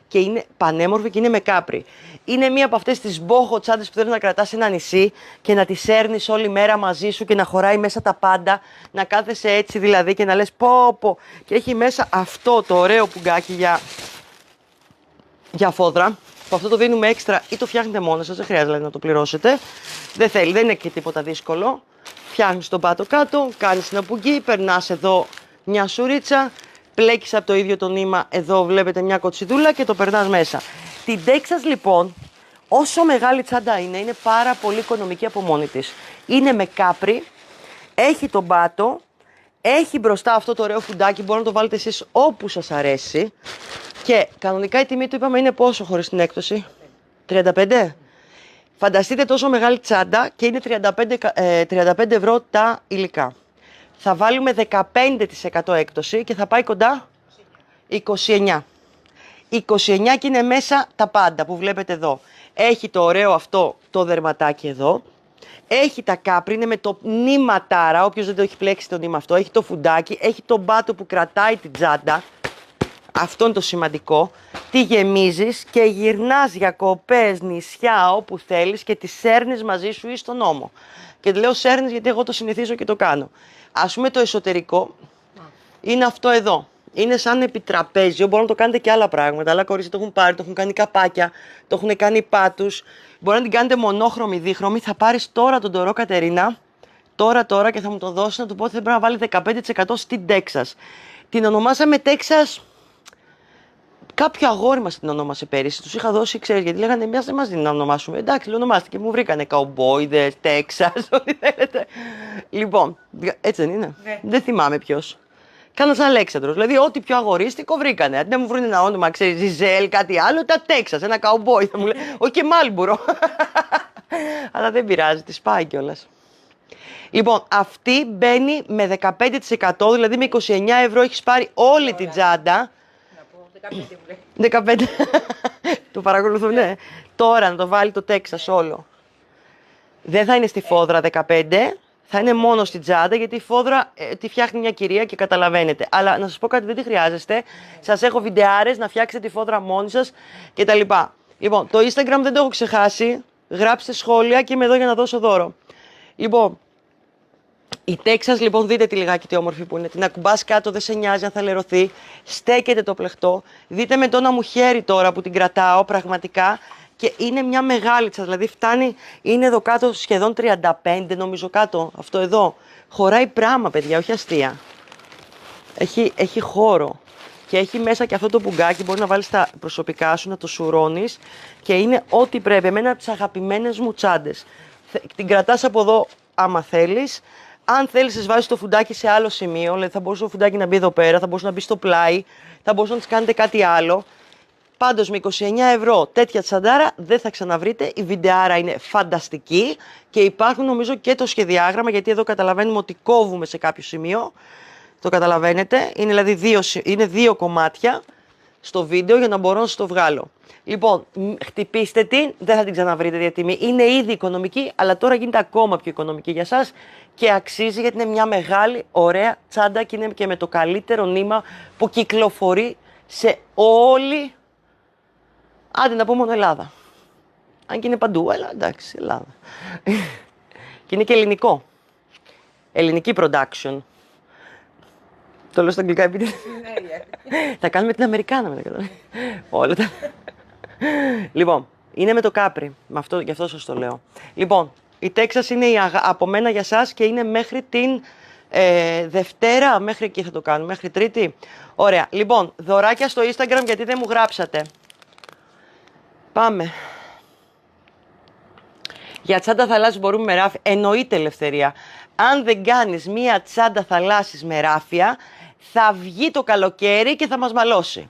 και είναι πανέμορφη και είναι με κάπρι. Είναι μία από αυτές τις μπόχο τσάντες που θέλεις να κρατάς σε ένα νησί και να τις σέρνεις όλη μέρα μαζί σου και να χωράει μέσα τα πάντα, να κάθεσαι έτσι δηλαδή και να λες πω. Και έχει μέσα αυτό το ωραίο πουγκάκι για φόδρα, που αυτό το δίνουμε έξτρα ή το φτιάχνετε μόνα σας, δεν χρειάζεται δηλαδή, να το πληρώσετε. Δεν θέλει, δεν είναι και τίποτα δύσκολο. Φτιάχνεις τον πάτο κάτω, κάνεις ένα πουγγί, περνάς εδώ μια σουρίτσα, πλέκεις από το ίδιο το νήμα, εδώ βλέπετε μια κοτσιδούλα και το περνάς μέσα. Την Τέξας λοιπόν, όσο μεγάλη τσάντα είναι πάρα πολύ οικονομική από μόνη της. Είναι με κάπρι, έχει τον πάτο, έχει μπροστά αυτό το ωραίο φουντάκι, μπορείτε να το βάλετε εσείς όπου σας αρέσει. Και κανονικά η τιμή του είπαμε είναι πόσο χωρίς την έκπτωση, 35. Φανταστείτε τόσο μεγάλη τσάντα και είναι 35 ευρώ τα υλικά. Θα βάλουμε 15% έκπτωση και θα πάει κοντά 29. 29 και είναι μέσα τα πάντα που βλέπετε εδώ. Έχει το ωραίο αυτό το δερματάκι εδώ. Έχει τα κάπρι, είναι με το νήματάρα, όποιος δεν το έχει πλέξει το νήμα αυτό. Έχει το φουντάκι, έχει τον μπάτο που κρατάει την τσάντα. Αυτό είναι το σημαντικό. Τη γεμίζεις και γυρνάς διακοπές, νησιά, όπου θέλεις και τη σέρνεις μαζί σου ή στον ώμο. Και λέω σέρνεις γιατί εγώ το συνηθίζω και το κάνω. Ας πούμε το εσωτερικό είναι αυτό εδώ. Είναι σαν επιτραπέζιο, μπορείτε να το κάνετε και άλλα πράγματα. Άλλα κορίτσια το έχουν πάρει, το έχουν κάνει καπάκια, το έχουν κάνει πάτους. Μπορεί να την κάνετε μονόχρωμη, δίχρωμη. Θα πάρεις τώρα τον τορό Κατερίνα, τώρα και θα μου το δώσει να του πω ότι θα πρέπει να βάλει 15% στην Τέξας. Την ονομάσαμε Τέξας. Κάποιο αγόρι μας την ονόμασε πέρυσι. Τους είχα δώσει, ξέρεις, γιατί λέγανε εμάς δεν μας δίνει να ονομάσουμε. Εντάξει, ονομάστηκε, μου βρήκανε καουμπόιδες, Τέξας, ό,τι θέλετε. Λοιπόν, έτσι δεν είναι. Ναι. Δεν θυμάμαι ποιος. Κάνας Αλέξανδρος. Δηλαδή, ό,τι πιο αγορίστικο βρήκανε. Αντί να μου βρουν ένα όνομα, ξέρεις, Ζιζέλ, κάτι άλλο, τα Τέξας, ένα καουμπόι. Θα μου λέει, όχι και Μάλμπουρο. Αλλά δεν πειράζει, τη πάει κιόλας. Λοιπόν, αυτή μπαίνει με 15%, δηλαδή με 29 ευρώ έχεις πάρει όλη την τσάντα. 15. Το παρακολουθούν, ναι. Τώρα να το βάλει το Τέξας όλο. Δεν θα είναι στη φόδρα 15, θα είναι μόνο στην τσάντα, γιατί η φόδρα τη φτιάχνει μια κυρία και καταλαβαίνετε. Αλλά να σας πω κάτι, δεν τη χρειάζεστε. Σας έχω βιντεάρες να φτιάξετε τη φόδρα μόνοι σας κτλ. Λοιπόν, το Instagram δεν το έχω ξεχάσει. Γράψτε σχόλια και είμαι εδώ για να δώσω δώρο. Λοιπόν, η Τέξας, λοιπόν, δείτε τη λιγάκι τι όμορφη που είναι. Την ακουμπάς κάτω, δεν σε νοιάζει αν θα λερωθεί. Στέκεται το πλεχτό. Δείτε με το ένα μου χέρι τώρα που την κρατάω πραγματικά. και είναι μια μεγάλη τσάντα, δηλαδή φτάνει, είναι εδώ κάτω σχεδόν 35 νομίζω κάτω, αυτό εδώ. Χωράει πράγμα παιδιά, όχι αστεία. Έχει χώρο και έχει μέσα και αυτό το πουγγάκι, μπορεί να βάλεις τα προσωπικά σου, να το σουρώνεις και είναι ό,τι πρέπει. Εμένα από τις αγαπημένες μου τσάντες. Την κρατάς από εδώ άμα θέλεις. Αν θέλεις, βάζεις το φουντάκι σε άλλο σημείο, δηλαδή θα μπορούσε το φουντάκι να μπει εδώ πέρα, θα μπορούσε να μπει στο πλάι, θα μπορούσε να της κάνετε κάτι άλλο. Πάντως με 29 ευρώ τέτοια τσαντάρα δεν θα ξαναβρείτε, η βιντεάρα είναι φανταστική και υπάρχουν νομίζω και το σχεδιάγραμμα, γιατί εδώ καταλαβαίνουμε ότι κόβουμε σε κάποιο σημείο, το καταλαβαίνετε, είναι δηλαδή δύο κομμάτια στο βίντεο για να μπορώ να σας το βγάλω. Λοιπόν, χτυπήστε την, δεν θα την ξαναβρείτε διατιμή, είναι ήδη οικονομική, αλλά τώρα γίνεται ακόμα πιο οικονομική για σας και αξίζει γιατί είναι μια μεγάλη, ωραία τσάντα και είναι και με το καλύτερο νήμα που κυκλοφορεί σε όλη, άντε να πω μόνο Ελλάδα. Αν και είναι παντού, αλλά εντάξει, Ελλάδα. Και είναι και ελληνικό. Ελληνική production. Το λέω στα αγγλικά επειδή. Θα κάνουμε την Αμερικάνα μετά. Όλα τα. Λοιπόν, είναι με το κάπρι. Γι' αυτό σας το λέω. Λοιπόν, η Τέξας είναι από μένα για σας και είναι μέχρι την Δευτέρα. Μέχρι εκεί θα το κάνουμε, μέχρι Τρίτη. Ωραία. Λοιπόν, δωράκια στο Instagram γιατί δεν μου γράψατε. Πάμε. Για τσάντα θαλάσσης μπορούμε με ράφια. Εννοείται ελευθερία. Αν δεν κάνεις μία τσάντα θαλάσσης με ράφια, θα βγει το καλοκαίρι και θα μας μαλώσει.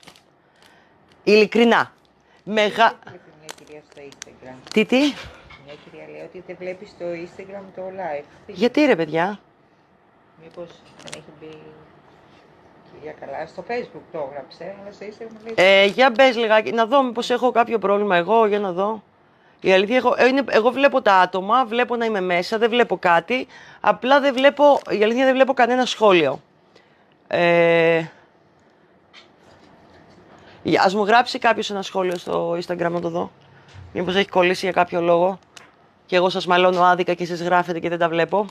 Ειλικρινά. Μια κυρία στο Instagram. Τι? Μια κυρία λέει ότι δεν βλέπει στο Instagram το live. Γιατί ρε παιδιά? Μήπως δεν έχει μπει κυρία καλά. Στο Facebook το έγραψε, αλλά στο Instagram λέει. Για μπες λιγάκι, να δω μήπως έχω κάποιο πρόβλημα εγώ, για να δω. Η αλήθεια, εγώ βλέπω τα άτομα, βλέπω να είμαι μέσα, δεν βλέπω κάτι. Απλά δεν βλέπω, η αλήθεια δεν βλέπω κανένα σχόλιο. Ας μου γράψει κάποιος ένα σχόλιο στο Instagram να το δω. Μήπως έχει κολλήσει για κάποιο λόγο. Και εγώ σας μαλώνω άδικα και εσείς γράφετε και δεν τα βλέπω.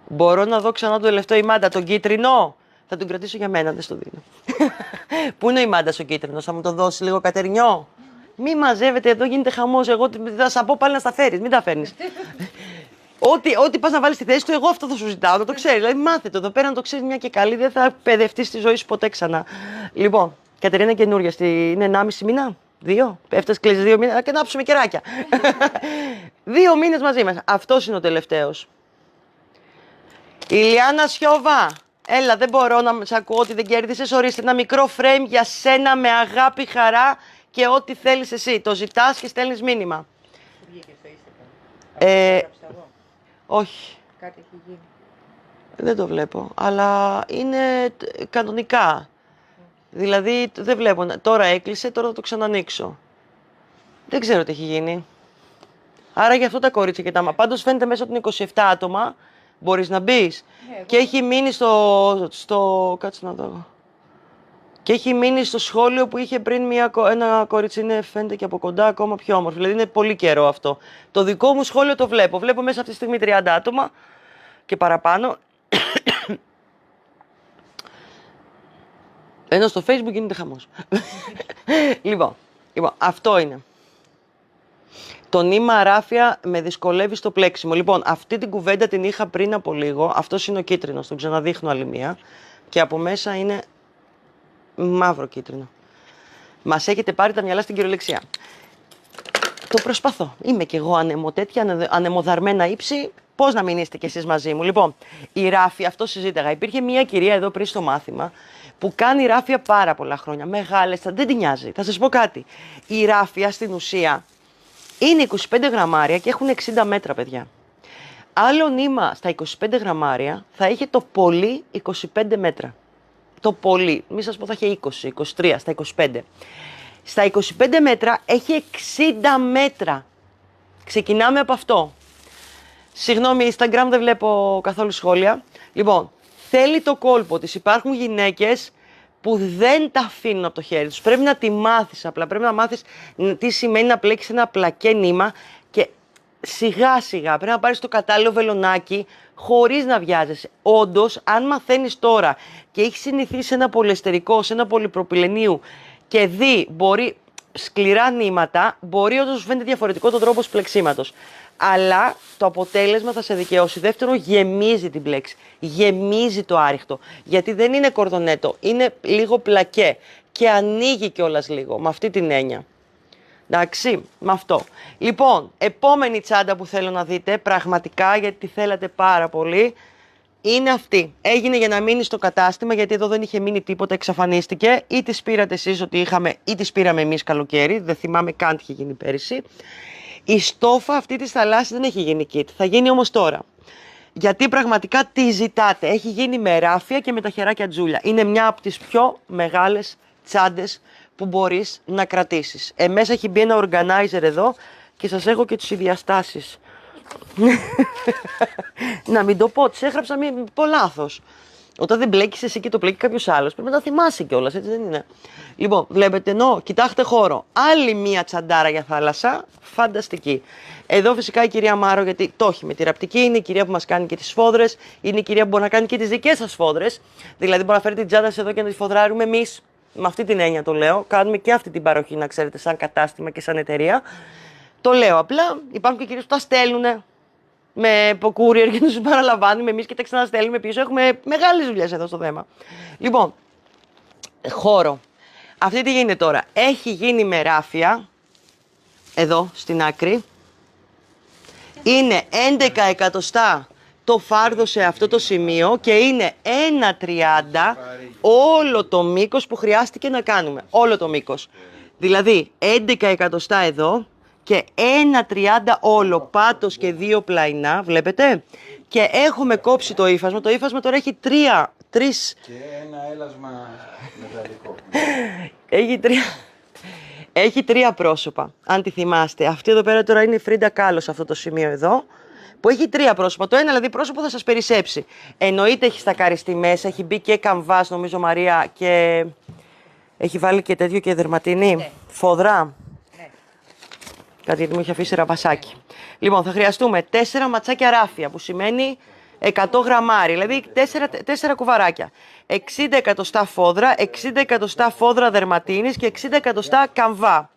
Μπορώ να δω ξανά το τελευταίο η Μάντα, τον κίτρινο. Θα τον κρατήσω για μένα, δεν στο δίνω. Πού είναι η Μάντα ο κίτρινος, θα μου το δώσει λίγο Κατερινιό. Μη μαζεύετε, εδώ γίνεται χαμός. Εγώ θα σας πω πάλι να στα φέρεις, μην τα φέρνεις. Ό,τι πας να βάλεις στη θέση του, εγώ αυτό θα σου ζητάω, να το ξέρεις. Δηλαδή, μάθε το εδώ πέρα να το ξέρεις μια και καλή, δεν θα παιδευτείς στη ζωή σου ποτέ ξανά. Λοιπόν, Κατερίνα καινούρια, είναι 1,5 μήνα, 2, έφτασε κλείσει 2 μήνες, και να ψούμε κεράκια. 2 μήνες μαζί μας. Αυτός είναι ο τελευταίος. Ηλιάνα Σιώβα, έλα, δεν μπορώ να σε ακούω ότι δεν κέρδισες. Ορίστε ένα μικρό frame για σένα με αγάπη, χαρά και ό,τι θέλεις εσύ. Το ζητάς και στέλνεις μήνυμα. Βγήκε στο Instagram. Όχι. Κάτι έχει γίνει. Δεν το βλέπω, αλλά είναι κανονικά. Δηλαδή δεν βλέπω. Τώρα έκλεισε, τώρα θα το ξανανοίξω. Δεν ξέρω τι έχει γίνει. Άρα γι' αυτό τα κορίτσια και τα πάντως φαίνεται μέσα από την 27 άτομα. Μπορείς να μπεις. Ναι, και έχει μείνει κάτσε να δω. Και έχει μείνει στο σχόλιο που είχε πριν ένα κορίτσι, φαίνεται και από κοντά ακόμα πιο όμορφο. Δηλαδή είναι πολύ καιρό αυτό. Το δικό μου σχόλιο το βλέπω. Βλέπω μέσα αυτή τη στιγμή 30 άτομα και παραπάνω. Ενώ στο Facebook γίνεται χαμός. Λοιπόν, αυτό είναι. Το νήμα ράφια με δυσκολεύει στο πλέξιμο. Λοιπόν, αυτή την κουβέντα την είχα πριν από λίγο. Αυτός είναι ο κίτρινος, τον ξαναδείχνω άλλη μία. Και από μέσα είναι μαύρο κίτρινο. Μας έχετε πάρει τα μυαλά στην κυριολεξία. Το προσπαθώ. Είμαι κι εγώ ανεμοδαρμένα ύψη. Πώς να μην είστε κι εσείς μαζί μου. Λοιπόν, η ράφια, αυτό συζήταγα. Υπήρχε μια κυρία εδώ πριν στο μάθημα που κάνει ράφια πάρα πολλά χρόνια. Μεγάλες, δεν την νοιάζει. Θα σας πω κάτι. Η ράφια στην ουσία είναι 25 γραμμάρια και έχουν 60 μέτρα, παιδιά. Άλλο νήμα στα 25 γραμμάρια θα είχε το πολύ 25 μέτρα. Το πολύ, μη σας πω θα είχε 20, 23, στα 25. Στα 25 μέτρα έχει 60 μέτρα. Ξεκινάμε από αυτό. Συγγνώμη, Instagram δεν βλέπω καθόλου σχόλια. Λοιπόν, θέλει το κόλπο της. Υπάρχουν γυναίκες που δεν τα αφήνουν από το χέρι τους. Πρέπει να τη μάθεις απλά. Πρέπει να μάθεις τι σημαίνει να πλέξεις ένα πλακέ νήμα και σιγά σιγά πρέπει να πάρεις το κατάλληλο βελονάκι χωρίς να βιάζεσαι. Όντως, αν μαθαίνεις τώρα και έχεις συνηθίσει σε ένα πολυεστερικό, σε ένα πολυπροπυλενίου και δει μπορεί σκληρά νήματα, μπορεί όντως σου φαίνεται διαφορετικό το τρόπος πλεξίματος. Αλλά το αποτέλεσμα θα σε δικαιώσει. Δεύτερον, γεμίζει την πλέξη. Γεμίζει το άριχτο. Γιατί δεν είναι κορδονέτο, είναι λίγο πλακέ. Και ανοίγει κιόλας λίγο, με αυτή την έννοια. Εντάξει, με αυτό. Λοιπόν, επόμενη τσάντα που θέλω να δείτε, πραγματικά, γιατί τη θέλατε πάρα πολύ, είναι αυτή. Έγινε για να μείνει στο κατάστημα, γιατί εδώ δεν είχε μείνει τίποτα, εξαφανίστηκε. Ή τη πήρατε εσείς ότι είχαμε, ή τη πήραμε εμείς καλοκαίρι. Δεν θυμάμαι καν τι είχε γίνει πέρυσι. Η στόφα αυτή της θαλάσσης δεν έχει γίνει kit. Θα γίνει όμως τώρα. Γιατί πραγματικά τη ζητάτε. Έχει γίνει με ράφια και με τα χεράκια τζούλια. Είναι μια από τις πιο μεγάλες τσάντες που μπορείς να κρατήσεις. Μέσα έχει μπει ένα organizer εδώ και σας έχω και τις διαστάσεις. Να μην το πω, τις έγραψα πω λάθος. Όταν δεν μπλέκεις εσύ και το μπλέκει κάποιος άλλος, πρέπει να τα θυμάσαι κιόλας, έτσι δεν είναι? Λοιπόν, βλέπετε ενώ, κοιτάξτε χώρο. Άλλη μία τσαντάρα για θάλασσα, φανταστική. Εδώ φυσικά η κυρία Μάρο, γιατί το έχει με τη ραπτική, είναι η κυρία που μας κάνει και τις σφόδρες, είναι η κυρία που μπορεί να κάνει και τις δικές σας σφόδρες. Δηλαδή, μπορεί να φέρει την τσάντα εδώ και να τη φοδράρουμε εμείς. Με αυτή την έννοια το λέω. Κάνουμε και αυτή την παροχή, να ξέρετε, σαν κατάστημα και σαν εταιρεία. Το λέω απλά. Υπάρχουν και κυρίες που τα στέλνουν με courier και τους παραλαμβάνουμε εμείς και τα ξαναστέλνουμε πίσω. Έχουμε μεγάλες δουλειές εδώ στο θέμα. Λοιπόν, χώρο. Αυτή τι γίνεται τώρα? Έχει γίνει με ράφια, εδώ στην άκρη. Είναι 11 εκατοστά το φάρδο σε αυτό το σημείο και είναι 1,30 όλο το μήκος που χρειάστηκε να κάνουμε. Όλο το μήκος. Δηλαδή 11 εκατοστά εδώ και 1,30 όλο, πάτος και 2 πλαϊνά, βλέπετε. Και έχουμε κόψει το ύφασμα. Το ύφασμα τώρα έχει 3. Και ένα έλασμα μεταλλικό. Έχει 3 πρόσωπα, αν τη θυμάστε. Αυτή εδώ πέρα τώρα είναι η Φρίντα Κάλλο σε αυτό το σημείο εδώ, που έχει 3 πρόσωπα. Το ένα δηλαδή πρόσωπο θα σας περισσέψει. Εννοείται έχει στακαριστεί μέσα, έχει μπει και καμβάς νομίζω Μαρία και έχει βάλει και τέτοιο και δερματίνη. Ναι. Φόδρα. Ναι. Κάτι γιατί μου έχει αφήσει ραβασάκι. Λοιπόν, θα χρειαστούμε 4 ματσάκια ράφια, που σημαίνει 100 γραμμάρι, δηλαδή 4 κουβαράκια. 60 εκατοστά φόδρα, 60 εκατοστά φόδρα δερματίνης και 60 εκατοστά καμβά.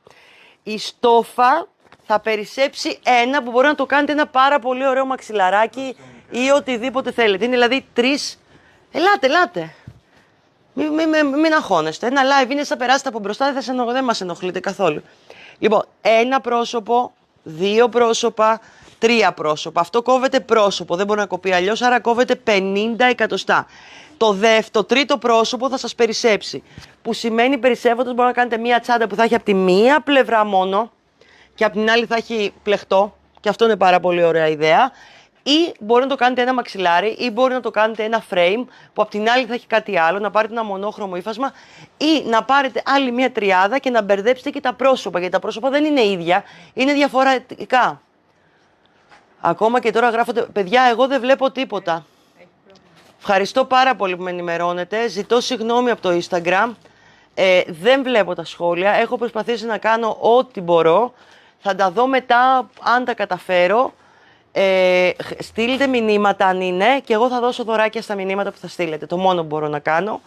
Η στόφα θα περισσέψει ένα που μπορεί να το κάνετε ένα πάρα πολύ ωραίο μαξιλαράκι ή οτιδήποτε θέλετε. Είναι δηλαδή 3. Ελάτε. Μην αγχώνεστε. Ένα live είναι σαν περάσετε από μπροστά, δεν μας ενοχλείτε καθόλου. Λοιπόν, 1 πρόσωπο, 2 πρόσωπα, 3 πρόσωπα. Αυτό κόβεται πρόσωπο, δεν μπορεί να κοπεί αλλιώς, άρα κόβεται 50 εκατοστά. Το τρίτο πρόσωπο θα σας περισσέψει. Που σημαίνει περισσεύοντας μπορεί να κάνετε μία τσάντα που θα έχει από τη μία πλευρά μόνο και από την άλλη θα έχει πλεχτό. Και αυτό είναι πάρα πολύ ωραία ιδέα. Ή μπορεί να το κάνετε ένα μαξιλάρι, ή μπορεί να το κάνετε ένα frame που από την άλλη θα έχει κάτι άλλο, να πάρετε ένα μονόχρωμο ύφασμα, ή να πάρετε άλλη μία τριάδα και να μπερδέψετε και τα πρόσωπα. Γιατί τα πρόσωπα δεν είναι ίδια, είναι διαφορετικά. Ακόμα και τώρα γράφονται. Παιδιά, εγώ δεν βλέπω τίποτα. Ευχαριστώ πάρα πολύ που με ενημερώνετε. Ζητώ συγγνώμη από το Instagram. Δεν βλέπω τα σχόλια. Έχω προσπαθήσει να κάνω ό,τι μπορώ. Θα τα δω μετά αν τα καταφέρω. Στείλτε μηνύματα αν είναι και εγώ θα δώσω δωράκια στα μηνύματα που θα στείλετε. Το μόνο που μπορώ να κάνω.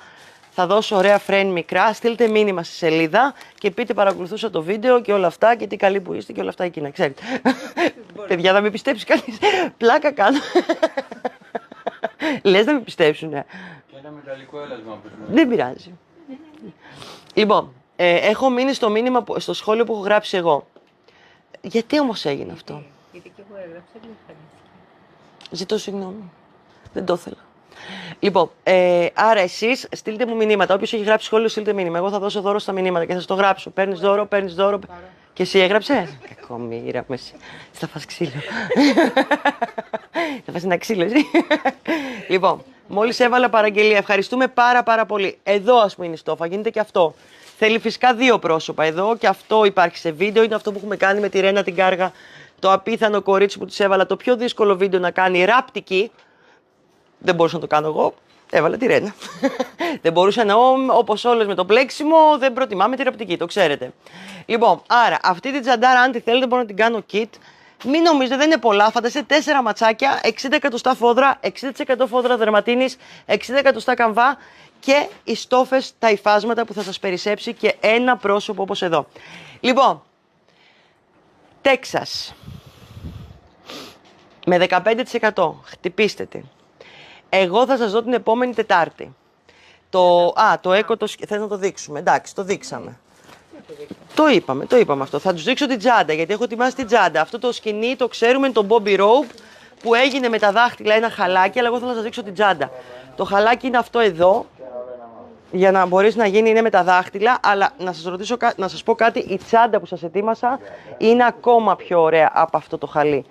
Θα δώσω ωραία friend μικρά. Στείλτε μήνυμα στη σελίδα και πείτε παρακολουθούσα το βίντεο και όλα αυτά και τι καλή που είστε και όλα αυτά εκείνα. Ξέρετε. Παιδιά, θα με πιστέψει κανείς. Πλάκα κάνω. Λες να με πιστέψουνε. Και ένα μεταλλικό έλασμα που Δεν πειράζει. Λοιπόν, έχω μείνει στο μήνυμα, στο σχόλιο που έχω γράψει εγώ. Γιατί όμως έγινε αυτό? Γιατί και εγώ έγραψα και εμφανίστηκε. Ζητώ συγγνώμη. Δεν το ήθελα. Λοιπόν, άρα εσείς στείλτε μου μηνύματα. Όποιος έχει γράψει σχόλιο, στείλτε μήνυμα. Εγώ θα δώσω δώρο στα μηνύματα και θα σας το γράψω. Παίρνεις δώρο. Και εσύ έγραψες? Κακομοίρα με εσύ. Θα φας ξύλο. Θα φας ένα ξύλο εσύ. Λοιπόν, μόλις έβαλα παραγγελία. Ευχαριστούμε πάρα πολύ. Εδώ ας πούμε είναι η στόφα. Γίνεται και αυτό. Θέλει φυσικά 2 πρόσωπα εδώ και αυτό υπάρχει σε βίντεο. Είναι αυτό που έχουμε κάνει με τη Ρένα την Κάργα. Το απίθανο κορίτσι που της έβαλα το πιο δύσκολο βίντεο να κάνει ράπτικη. Δεν μπορούσα να το κάνω εγώ. Έβαλα τη Ρένα. Δεν μπορούσα να, όπως όλες με το πλέξιμο, δεν προτιμάμε τη ραπτική, το ξέρετε. Λοιπόν, άρα αυτή την τσαντάρα, αν τη θέλετε, μπορώ να την κάνω kit. Μην νομίζετε, δεν είναι πολλά. Φανταστείτε 4 ματσάκια, 60 εκατοστά φόδρα, 60% φόδρα δερματίνης, 60 εκατοστά καμβά και οι στόφες, τα υφάσματα που θα σας περισσέψει και ένα πρόσωπο όπως εδώ. Λοιπόν, Τέξας. Με 15%. Χτυπήστε την. Εγώ θα σας δω την επόμενη Τετάρτη. Το έκο θες να το δείξουμε. Εντάξει, το δείξαμε. Το είπαμε αυτό. Θα τους δείξω την τσάντα, γιατί έχω ετοιμάσει την τσάντα. Αυτό το σκηνή το ξέρουμε, τον Bobby Rope, που έγινε με τα δάχτυλα ένα χαλάκι, αλλά εγώ θέλω να σας δείξω την τσάντα. Το χαλάκι είναι αυτό εδώ, για να μπορείς να γίνει, είναι με τα δάχτυλα, αλλά να σας πω κάτι, η τσάντα που σας ετοίμασα είναι ακόμα πιο ωραία από αυτό το χαλί.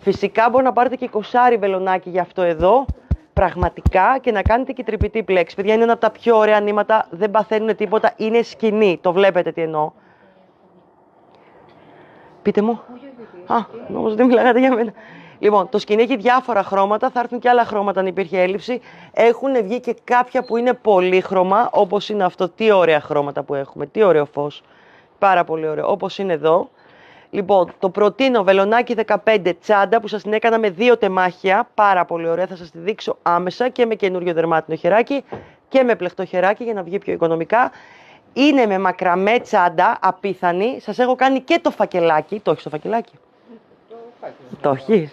Φυσικά μπορεί να πάρετε και 20 βελονάκι για αυτό εδώ, πραγματικά, και να κάνετε και τρυπητή πλέξη. Παιδιά, είναι ένα από τα πιο ωραία νήματα, δεν παθαίνουν τίποτα, είναι σκηνή, το βλέπετε τι εννοώ. Πείτε μου. Νόμιζα ότι μιλάγατε για μένα. Λοιπόν, το σκηνή έχει διάφορα χρώματα, θα έρθουν και άλλα χρώματα αν υπήρχε έλλειψη. Έχουν βγει και κάποια που είναι πολύχρωμα, όπως είναι αυτό. Τι ωραία χρώματα που έχουμε, τι ωραίο φως. Πάρα πολύ ωραίο, όπως είναι εδώ. Λοιπόν, το προτείνω βελονάκι 15 τσάντα που σας την έκανα με 2 τεμάχια. Πάρα πολύ ωραία, θα σας τη δείξω άμεσα και με καινούριο δερμάτινο χεράκι και με πλεχτό χεράκι για να βγει πιο οικονομικά. Είναι με μακραμέ τσάντα, απίθανη. Σας έχω κάνει και το φακελάκι. Το έχεις το φακελάκι? Το έχεις.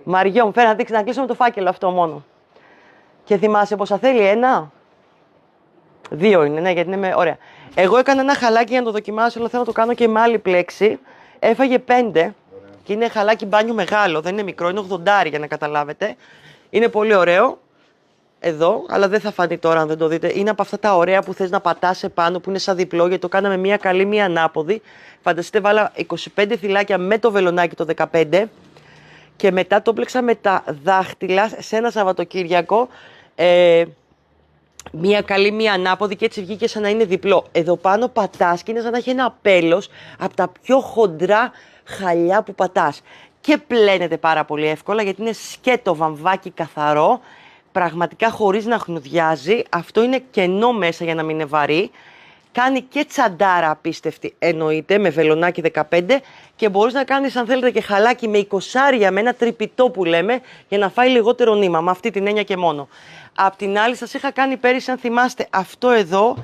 Μαριό μου, φέρε να κλείσουμε το φάκελο αυτό μόνο. Και θυμάσαι πόσα θέλει, 1? 2 είναι, ναι, γιατί είναι με... Ωραία. Εγώ έκανα ένα χαλάκι για να το δοκιμάσω, αλλά θέλω να το κάνω και με άλλη πλέξη. Έφαγε 5 και είναι χαλάκι μπάνιο μεγάλο, δεν είναι μικρό, είναι 80 για να καταλάβετε. Είναι πολύ ωραίο. Εδώ, αλλά δεν θα φανεί τώρα αν δεν το δείτε. Είναι από αυτά τα ωραία που θες να πατάς επάνω, που είναι σαν διπλό, γιατί το κάναμε μία καλή, μία ανάποδη. Φανταστείτε, βάλα 25 θυλάκια με το βελονάκι το 15 και μετά το πλέξα με τα δάχτυλα σε ένα Σαββατοκύριακο. Μία καλή, μία ανάποδη και έτσι βγήκε σαν να είναι διπλό. Εδώ πάνω πατάς και είναι σαν να έχει ένα πέλος από τα πιο χοντρά χαλιά που πατάς. Και πλένεται πάρα πολύ εύκολα γιατί είναι σκέτο βαμβάκι καθαρό. Πραγματικά χωρίς να χνουδιάζει. Αυτό είναι κενό μέσα για να μην είναι βαρύ. Κάνει και τσαντάρα απίστευτη, εννοείται, με βελονάκι 15 και μπορείς να κάνεις αν θέλετε και χαλάκι με 20 με ένα τρυπητό που λέμε για να φάει λιγότερο νήμα, με αυτή την έννοια και μόνο. Απ' την άλλη σας είχα κάνει πέρυσι, αν θυμάστε, αυτό εδώ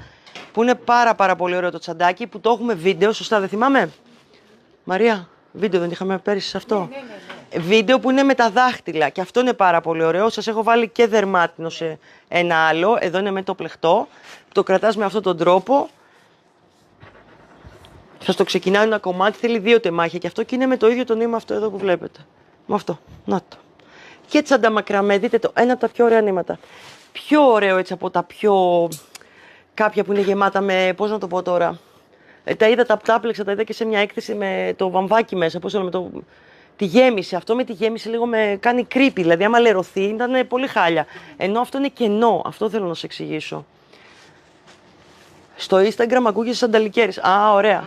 που είναι πάρα πολύ ωραίο το τσαντάκι που το έχουμε βίντεο, σωστά δεν θυμάμαι? Μαρία, βίντεο δεν είχαμε πέρυσι σε αυτό? Ναι. Βίντεο που είναι με τα δάχτυλα και αυτό είναι πάρα πολύ ωραίο. Σας έχω βάλει και δερμάτινο σε ένα άλλο, εδώ είναι με το πλεχτό. Το κρατάς με αυτόν τον τρόπο. Σας το ξεκινάω ένα κομμάτι, θέλει 2 τεμάχια και αυτό και είναι με το ίδιο το νήμα αυτό εδώ που βλέπετε. Με αυτό, να το. Και τσανταμακραμέ, δείτε το, ένα από τα πιο ωραία νήματα. Πιο ωραίο έτσι από τα πιο... κάποια που είναι γεμάτα με, πώς να το πω τώρα. Τα είδα, τα πτάπλεξα, τα είδα και σε μια έκθεση με το βαμβάκι μέσα, πώς λέμε, τη γέμιση. Αυτό με τη γέμιση λίγο με κάνει creepy, δηλαδή άμα λερωθεί ήταν πολύ χάλια. Ενώ αυτό είναι κενό, αυτό θέλω να σας εξηγήσω. Στο Instagram ακούγεσαι σαν ταλικέρης. Α, ωραία.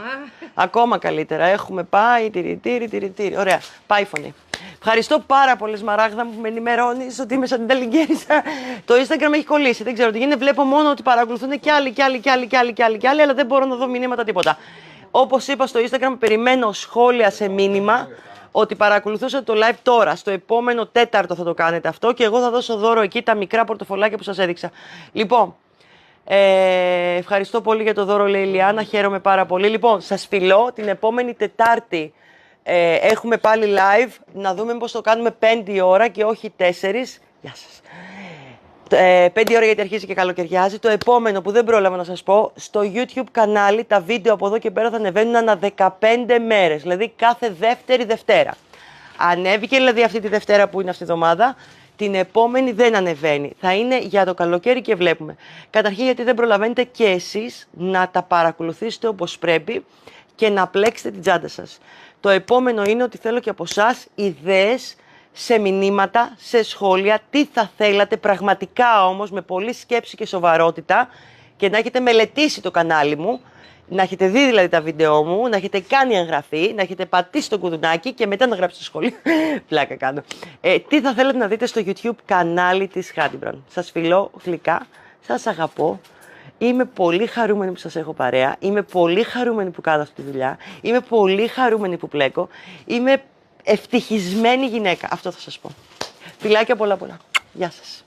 Ακόμα καλύτερα. Έχουμε πάει, τυριτήρι. Ωραία. Πάει η φωνή. Ευχαριστώ πάρα πολύ, Σμαράγδα μου, που με ενημερώνεις ότι είμαι σαν την ταλικέρισα. Το Instagram έχει κολλήσει. Δεν ξέρω τι γίνεται. Βλέπω μόνο ότι παρακολουθούν και άλλοι, αλλά δεν μπορώ να δω μηνύματα τίποτα. Όπως είπα στο Instagram, περιμένω σχόλια σε μήνυμα ότι παρακολουθούσατε το live τώρα. Στο επόμενο Τέταρτο θα το κάνετε αυτό και εγώ θα δώσω δώρο εκεί τα μικρά πορτοφολάκια που σας έδειξα. Λοιπόν. Ευχαριστώ πολύ για το δώρο, λέει η Λιάννα. Χαίρομαι πάρα πολύ. Λοιπόν, σας φιλώ την επόμενη Τετάρτη. Έχουμε πάλι live. Να δούμε πώς το κάνουμε 5 ώρα και όχι 4. Γεια σας. 5 ώρα γιατί αρχίζει και καλοκαιριάζει. Το επόμενο που δεν πρόλαβα να σας πω, στο YouTube κανάλι τα βίντεο από εδώ και πέρα θα ανεβαίνουν ανά 15 μέρες. Δηλαδή κάθε δεύτερη Δευτέρα. Ανέβηκε δηλαδή αυτή τη Δευτέρα που είναι αυτή η εβδομάδα. Την επόμενη δεν ανεβαίνει. Θα είναι για το καλοκαίρι και βλέπουμε. Καταρχήν γιατί δεν προλαβαίνετε και εσείς να τα παρακολουθήσετε όπως πρέπει και να πλέξετε την τσάντα σας. Το επόμενο είναι ότι θέλω και από εσάς ιδέες σε μηνύματα, σε σχόλια, τι θα θέλατε πραγματικά όμως με πολλή σκέψη και σοβαρότητα και να έχετε μελετήσει το κανάλι μου, να έχετε δει δηλαδή τα βίντεό μου, να έχετε κάνει εγγραφή, να έχετε πατήσει το κουδουνάκι και μετά να γράψετε σχόλιο. Πλάκα κάνω. Τι θα θέλετε να δείτε στο YouTube κανάλι της Χάντιμπραν. Σας φιλώ γλυκά, σας αγαπώ. Είμαι πολύ χαρούμενη που σας έχω παρέα. Είμαι πολύ χαρούμενη που κάνω αυτή τη δουλειά. Είμαι πολύ χαρούμενη που πλέκω. Είμαι ευτυχισμένη γυναίκα. Αυτό θα σας πω. Φιλάκια πολλά πολλά. Γεια σας.